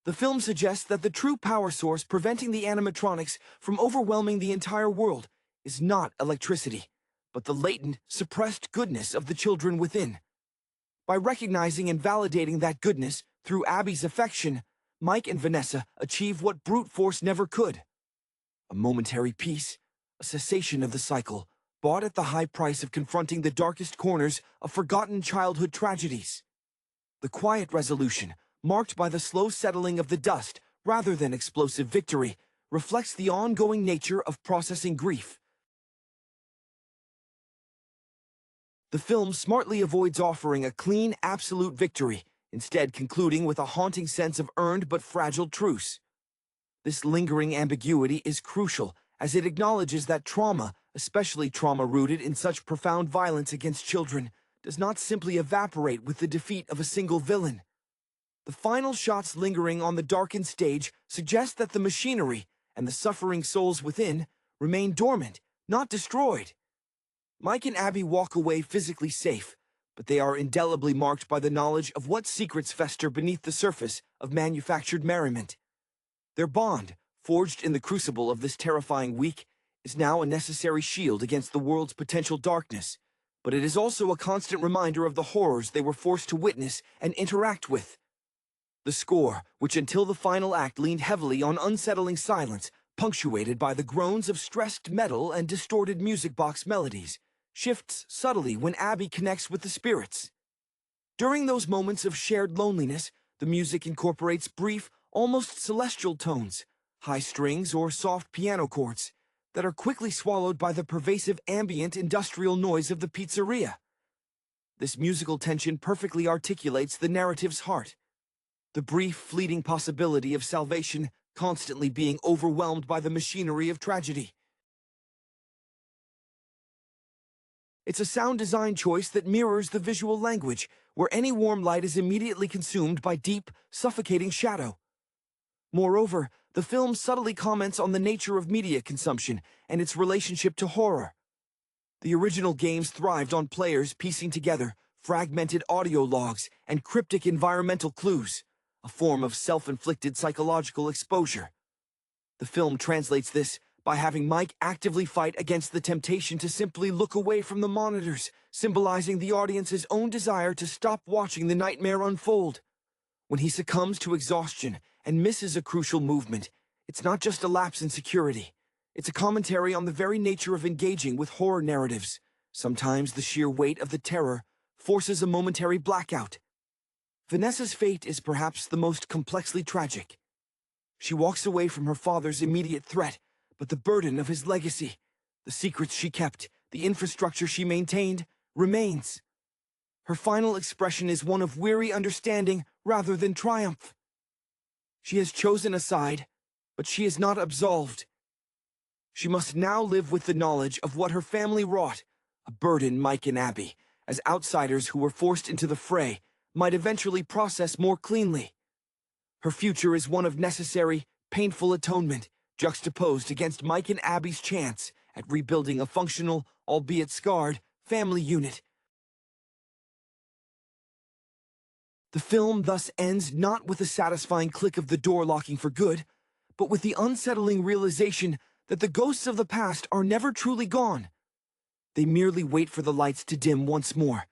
The film suggests that the true power source preventing the animatronics from overwhelming the entire world is not electricity, but the latent, suppressed goodness of the children within. By recognizing and validating that goodness through Abby's affection, Mike and Vanessa achieve what brute force never could. A momentary peace, a cessation of the cycle, bought at the high price of confronting the darkest corners of forgotten childhood tragedies. The quiet resolution, marked by the slow settling of the dust rather than explosive victory, reflects the ongoing nature of processing grief. The film smartly avoids offering a clean, absolute victory, instead concluding with a haunting sense of earned but fragile truce. This lingering ambiguity is crucial, as it acknowledges that trauma, especially trauma rooted in such profound violence against children, does not simply evaporate with the defeat of a single villain. The final shots lingering on the darkened stage suggest that the machinery and the suffering souls within remain dormant, not destroyed. Mike and Abby walk away physically safe, but they are indelibly marked by the knowledge of what secrets fester beneath the surface of manufactured merriment. Their bond, forged in the crucible of this terrifying week, is now a necessary shield against the world's potential darkness, but it is also a constant reminder of the horrors they were forced to witness and interact with. The score, which until the final act leaned heavily on unsettling silence, punctuated by the groans of stressed metal and distorted music box melodies, shifts subtly when Abby connects with the spirits. During those moments of shared loneliness, the music incorporates brief, almost celestial tones, high strings or soft piano chords, that are quickly swallowed by the pervasive ambient industrial noise of the pizzeria. This musical tension perfectly articulates the narrative's heart. The brief, fleeting possibility of salvation constantly being overwhelmed by the machinery of tragedy. It's a sound design choice that mirrors the visual language, where any warm light is immediately consumed by deep, suffocating shadow. Moreover, the film subtly comments on the nature of media consumption and its relationship to horror. The original games thrived on players piecing together fragmented audio logs and cryptic environmental clues, a form of self-inflicted psychological exposure. The film translates this by having Mike actively fight against the temptation to simply look away from the monitors, symbolizing the audience's own desire to stop watching the nightmare unfold. When he succumbs to exhaustion and misses a crucial movement, it's not just a lapse in security. It's a commentary on the very nature of engaging with horror narratives. Sometimes the sheer weight of the terror forces a momentary blackout. Vanessa's fate is perhaps the most complexly tragic. She walks away from her father's immediate threat, but the burden of his legacy, the secrets she kept, the infrastructure she maintained, remains. Her final expression is one of weary understanding rather than triumph. She has chosen a side, but she is not absolved. She must now live with the knowledge of what her family wrought, a burden Mike and Abby, as outsiders who were forced into the fray, might eventually process more cleanly. Her future is one of necessary, painful atonement, juxtaposed against Mike and Abby's chance at rebuilding a functional, albeit scarred, family unit. The film thus ends not with a satisfying click of the door locking for good, but with the unsettling realization that the ghosts of the past are never truly gone. They merely wait for the lights to dim once more.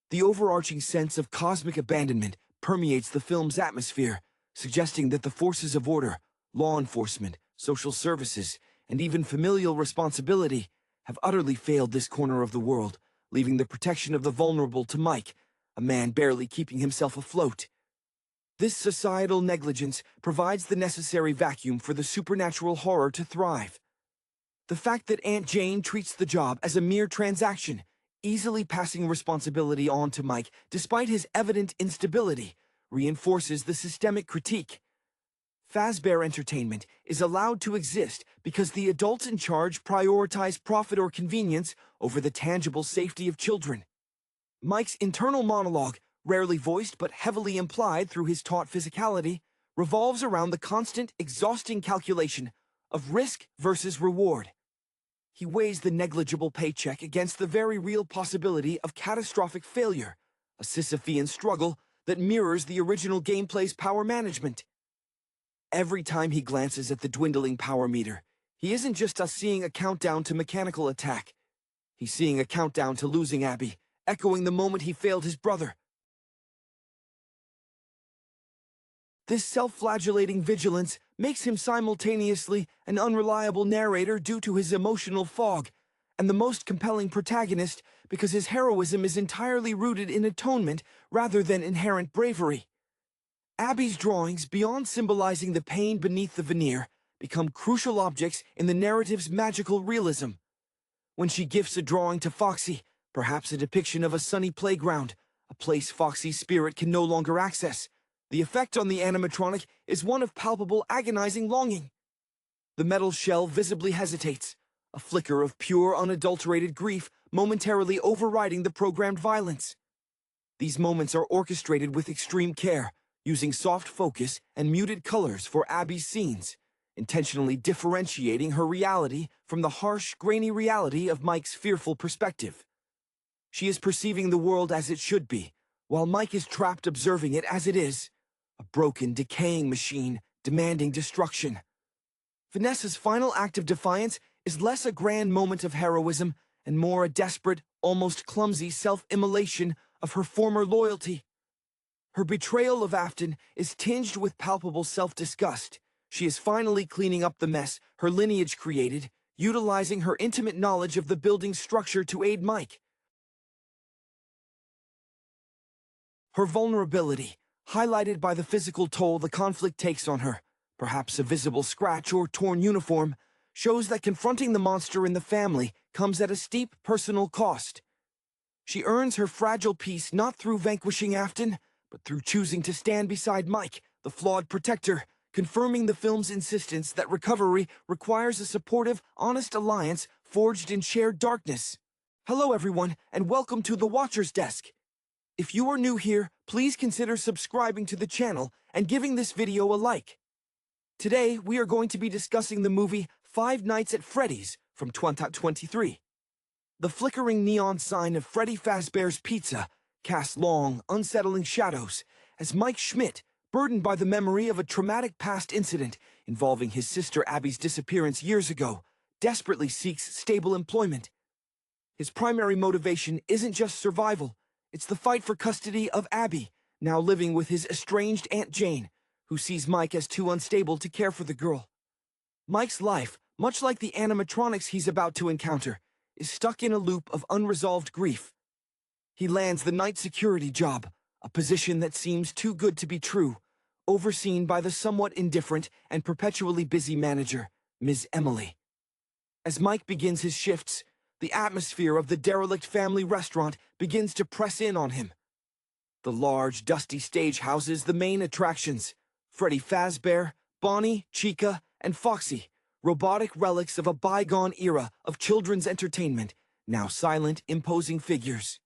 The overarching sense of cosmic abandonment permeates the film's atmosphere, suggesting that the forces of order, law enforcement, social services, and even familial responsibility have utterly failed this corner of the world, leaving the protection of the vulnerable to Mike, a man barely keeping himself afloat. This societal negligence provides the necessary vacuum for the supernatural horror to thrive. The fact that Aunt Jane treats the job as a mere transaction, easily passing responsibility on to Mike despite his evident instability, reinforces the systemic critique. Fazbear Entertainment is allowed to exist because the adults in charge prioritize profit or convenience over the tangible safety of children. Mike's internal monologue, rarely voiced but heavily implied through his taut physicality, revolves around the constant, exhausting calculation of risk versus reward. He weighs the negligible paycheck against the very real possibility of catastrophic failure, a Sisyphean struggle that mirrors the original gameplay's power management. Every time he glances at the dwindling power meter, he isn't just seeing a countdown to mechanical attack. He's seeing a countdown to losing Abby, echoing the moment he failed his brother. This self-flagellating vigilance makes him simultaneously an unreliable narrator due to his emotional fog, and the most compelling protagonist because his heroism is entirely rooted in atonement rather than inherent bravery. Abby's drawings, beyond symbolizing the pain beneath the veneer, become crucial objects in the narrative's magical realism. When she gifts a drawing to Foxy, perhaps a depiction of a sunny playground, a place Foxy's spirit can no longer access, the effect on the animatronic is one of palpable, agonizing longing. The metal shell visibly hesitates, a flicker of pure, unadulterated grief momentarily overriding the programmed violence. These moments are orchestrated with extreme care, using soft focus and muted colors for Abby's scenes, intentionally differentiating her reality from the harsh, grainy reality of Mike's fearful perspective. She is perceiving the world as it should be, while Mike is trapped observing it as it is, a broken, decaying machine demanding destruction. Vanessa's final act of defiance is less a grand moment of heroism and more a desperate, almost clumsy self-immolation of her former loyalty. Her betrayal of Afton is tinged with palpable self-disgust. She is finally cleaning up the mess her lineage created, utilizing her intimate knowledge of the building's structure to aid Mike. Her vulnerability, highlighted by the physical toll the conflict takes on her, perhaps a visible scratch or torn uniform, shows that confronting the monster in the family comes at a steep personal cost. She earns her fragile peace not through vanquishing Afton, but through choosing to stand beside Mike, the flawed protector, confirming the film's insistence that recovery requires a supportive, honest alliance forged in shared darkness. Hello everyone, and welcome to The Watcher's Desk. If you are new here, please consider subscribing to the channel and giving this video a like. Today, we are going to be discussing the movie Five Nights at Freddy's from 2023. The flickering neon sign of Freddy Fazbear's Pizza casts long, unsettling shadows as Mike Schmidt, burdened by the memory of a traumatic past incident involving his sister Abby's disappearance years ago, desperately seeks stable employment. His primary motivation isn't just survival, it's the fight for custody of Abby, now living with his estranged Aunt Jane, who sees Mike as too unstable to care for the girl. Mike's life, much like the animatronics he's about to encounter, is stuck in a loop of unresolved grief. He lands the night security job, a position that seems too good to be true, overseen by the somewhat indifferent and perpetually busy manager, Ms. Emily. As Mike begins his shifts, the atmosphere of the derelict family restaurant begins to press in on him. The large, dusty stage houses the main attractions: Freddy Fazbear, Bonnie, Chica, and Foxy, robotic relics of a bygone era of children's entertainment, now silent, imposing figures.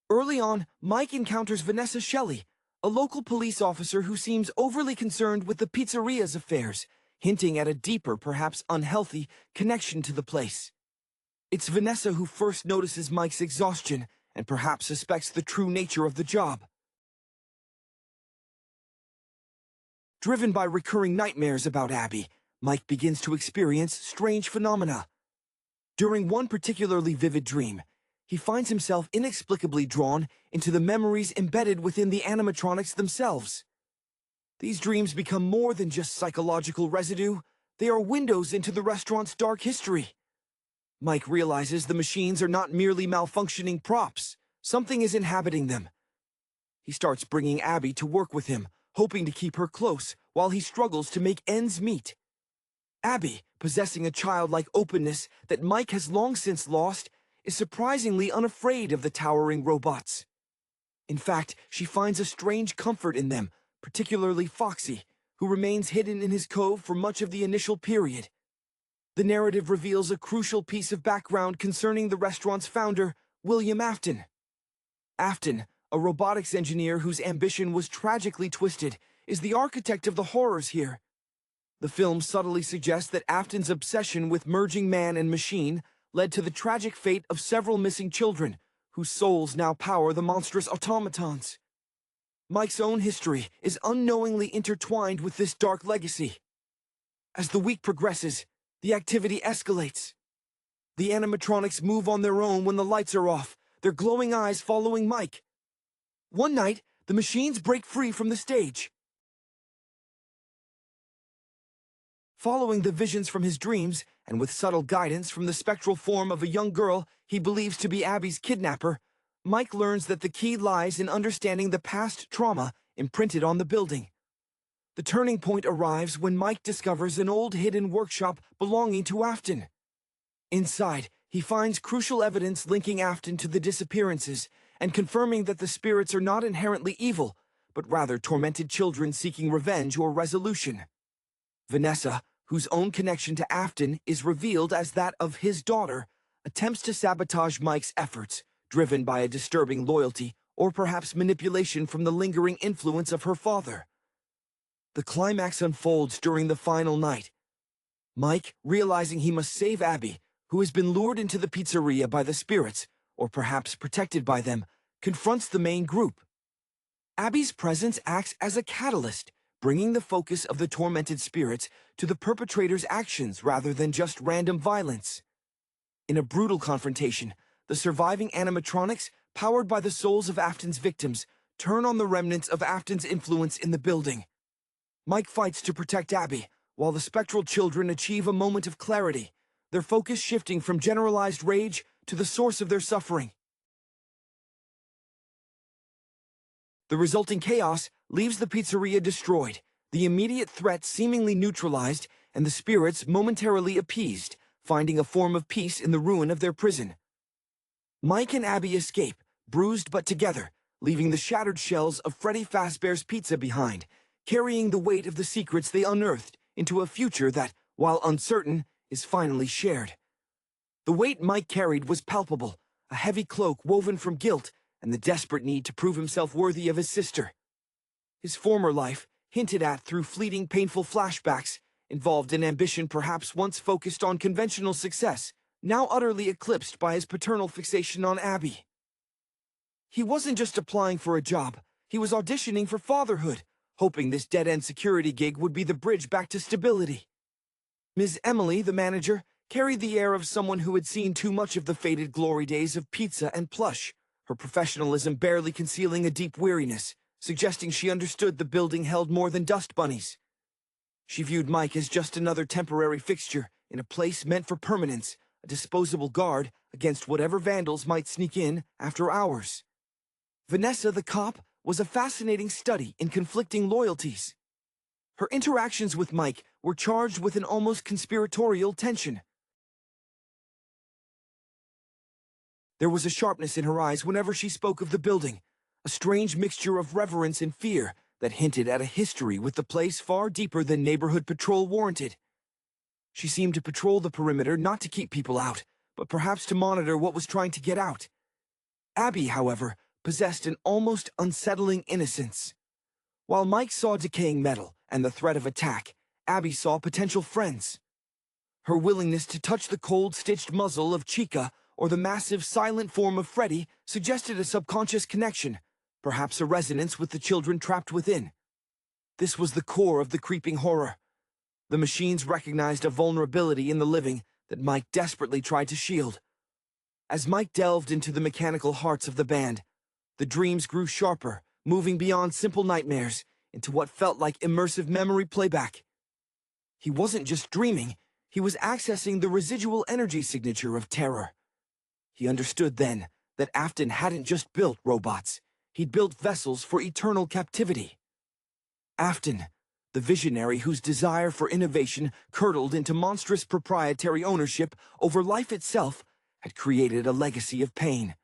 Early on, Mike encounters Vanessa Shelley, a local police officer who seems overly concerned with the pizzeria's affairs, hinting at a deeper, perhaps unhealthy, connection to the place. It's Vanessa who first notices Mike's exhaustion and perhaps suspects the true nature of the job. Driven by recurring nightmares about Abby, Mike begins to experience strange phenomena. During one particularly vivid dream, he finds himself inexplicably drawn into the memories embedded within the animatronics themselves. These dreams become more than just psychological residue, they are windows into the restaurant's dark history. Mike realizes the machines are not merely malfunctioning props. Something is inhabiting them. He starts bringing Abby to work with him, hoping to keep her close while he struggles to make ends meet. Abby, possessing a childlike openness that Mike has long since lost, is surprisingly unafraid of the towering robots. In fact, she finds a strange comfort in them, particularly Foxy, who remains hidden in his cove for much of the initial period. The narrative reveals a crucial piece of background concerning the restaurant's founder, William Afton. Afton, a robotics engineer whose ambition was tragically twisted, is the architect of the horrors here. The film subtly suggests that Afton's obsession with merging man and machine led to the tragic fate of several missing children, whose souls now power the monstrous automatons. Mike's own history is unknowingly intertwined with this dark legacy. As the week progresses, the activity escalates. The animatronics move on their own when the lights are off, their glowing eyes following Mike. One night, the machines break free from the stage. Following the visions from his dreams, and with subtle guidance from the spectral form of a young girl he believes to be Abby's kidnapper, Mike learns that the key lies in understanding the past trauma imprinted on the building. The turning point arrives when Mike discovers an old hidden workshop belonging to Afton. Inside, he finds crucial evidence linking Afton to the disappearances and confirming that the spirits are not inherently evil, but rather tormented children seeking revenge or resolution. Vanessa, whose own connection to Afton is revealed as that of his daughter, attempts to sabotage Mike's efforts, driven by a disturbing loyalty or perhaps manipulation from the lingering influence of her father. The climax unfolds during the final night. Mike, realizing he must save Abby, who has been lured into the pizzeria by the spirits, or perhaps protected by them, confronts the main group. Abby's presence acts as a catalyst, bringing the focus of the tormented spirits to the perpetrator's actions rather than just random violence. In a brutal confrontation, the surviving animatronics, powered by the souls of Afton's victims, turn on the remnants of Afton's influence in the building. Mike fights to protect Abby, while the spectral children achieve a moment of clarity, their focus shifting from generalized rage to the source of their suffering. The resulting chaos leaves the pizzeria destroyed, the immediate threat seemingly neutralized, and the spirits momentarily appeased, finding a form of peace in the ruin of their prison. Mike and Abby escape, bruised but together, leaving the shattered shells of Freddy Fazbear's Pizza behind, carrying the weight of the secrets they unearthed into a future that, while uncertain, is finally shared. The weight Mike carried was palpable, a heavy cloak woven from guilt and the desperate need to prove himself worthy of his sister. His former life, hinted at through fleeting painful flashbacks, involved an ambition perhaps once focused on conventional success, now utterly eclipsed by his paternal fixation on Abby. He wasn't just applying for a job, he was auditioning for fatherhood, hoping this dead-end security gig would be the bridge back to stability. Ms. Emily, the manager, carried the air of someone who had seen too much of the faded glory days of pizza and plush, her professionalism barely concealing a deep weariness, suggesting she understood the building held more than dust bunnies. She viewed Mike as just another temporary fixture in a place meant for permanence, a disposable guard against whatever vandals might sneak in after hours. Vanessa, the cop, was a fascinating study in conflicting loyalties. Her interactions with Mike were charged with an almost conspiratorial tension. There was a sharpness in her eyes whenever she spoke of the building, a strange mixture of reverence and fear that hinted at a history with the place far deeper than neighborhood patrol warranted. She seemed to patrol the perimeter not to keep people out, but perhaps to monitor what was trying to get out. Abby, however, possessed an almost unsettling innocence. While Mike saw decaying metal and the threat of attack, Abby saw potential friends. Her willingness to touch the cold, stitched muzzle of Chica or the massive, silent form of Freddy suggested a subconscious connection, perhaps a resonance with the children trapped within. This was the core of the creeping horror. The machines recognized a vulnerability in the living that Mike desperately tried to shield. As Mike delved into the mechanical hearts of the band, the dreams grew sharper, moving beyond simple nightmares into what felt like immersive memory playback. He wasn't just dreaming, he was accessing the residual energy signature of terror. He understood then that Afton hadn't just built robots, he'd built vessels for eternal captivity. Afton, the visionary whose desire for innovation curdled into monstrous proprietary ownership over life itself, had created a legacy of pain.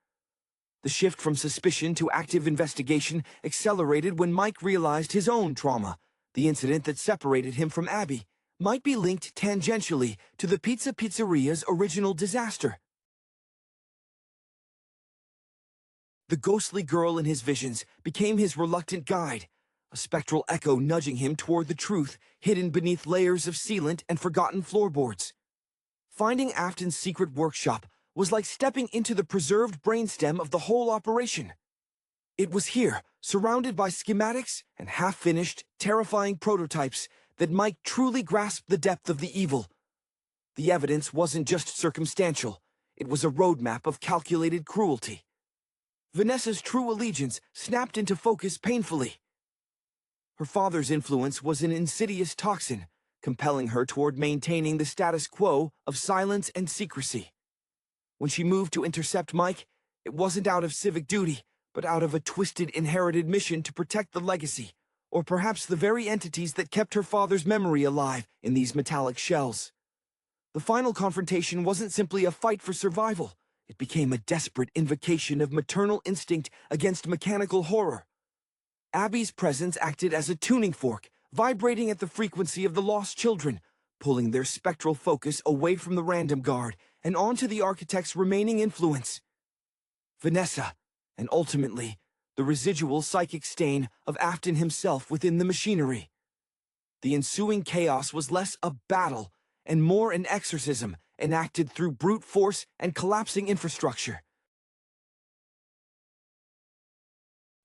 The shift from suspicion to active investigation accelerated when Mike realized his own trauma, the incident that separated him from Abby, might be linked tangentially to the pizzeria's original disaster. The ghostly girl in his visions became his reluctant guide, a spectral echo nudging him toward the truth hidden beneath layers of sealant and forgotten floorboards. Finding Afton's secret workshop was like stepping into the preserved brainstem of the whole operation. It was here, surrounded by schematics and half-finished, terrifying prototypes, that Mike truly grasped the depth of the evil. The evidence wasn't just circumstantial, it was a roadmap of calculated cruelty. Vanessa's true allegiance snapped into focus painfully. Her father's influence was an insidious toxin, compelling her toward maintaining the status quo of silence and secrecy. When she moved to intercept Mike, it wasn't out of civic duty, but out of a twisted inherited mission to protect the legacy, or perhaps the very entities that kept her father's memory alive in these metallic shells. The final confrontation wasn't simply a fight for survival. It became a desperate invocation of maternal instinct against mechanical horror. Abby's presence acted as a tuning fork, vibrating at the frequency of the lost children, pulling their spectral focus away from the random guard and onto the architect's remaining influence. Vanessa, and ultimately, the residual psychic stain of Afton himself within the machinery. The ensuing chaos was less a battle and more an exorcism enacted through brute force and collapsing infrastructure.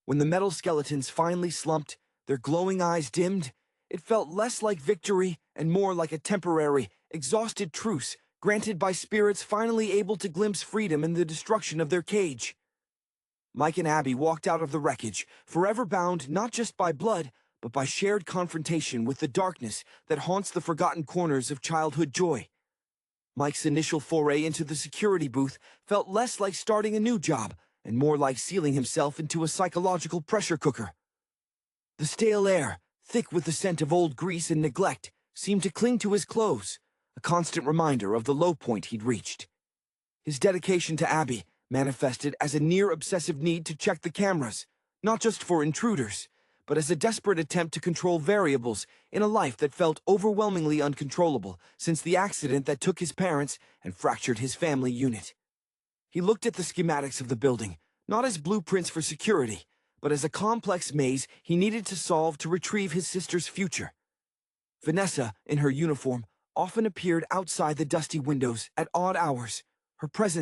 When the metal skeletons finally slumped, their glowing eyes dimmed, it felt less like victory and more like a temporary, exhausted truce granted by spirits finally able to glimpse freedom in the destruction of their cage. Mike and Abby walked out of the wreckage, forever bound not just by blood, but by shared confrontation with the darkness that haunts the forgotten corners of childhood joy. Mike's initial foray into the security booth felt less like starting a new job and more like sealing himself into a psychological pressure cooker. The stale air, thick with the scent of old grease and neglect, seemed to cling to his clothes, a constant reminder of the low point he'd reached. His dedication to Abby manifested as a near-obsessive need to check the cameras, not just for intruders, but as a desperate attempt to control variables in a life that felt overwhelmingly uncontrollable since the accident that took his parents and fractured his family unit. He looked at the schematics of the building, not as blueprints for security, but as a complex maze he needed to solve to retrieve his sister's future. Vanessa, in her uniform, often appeared outside the dusty windows at odd hours, her presence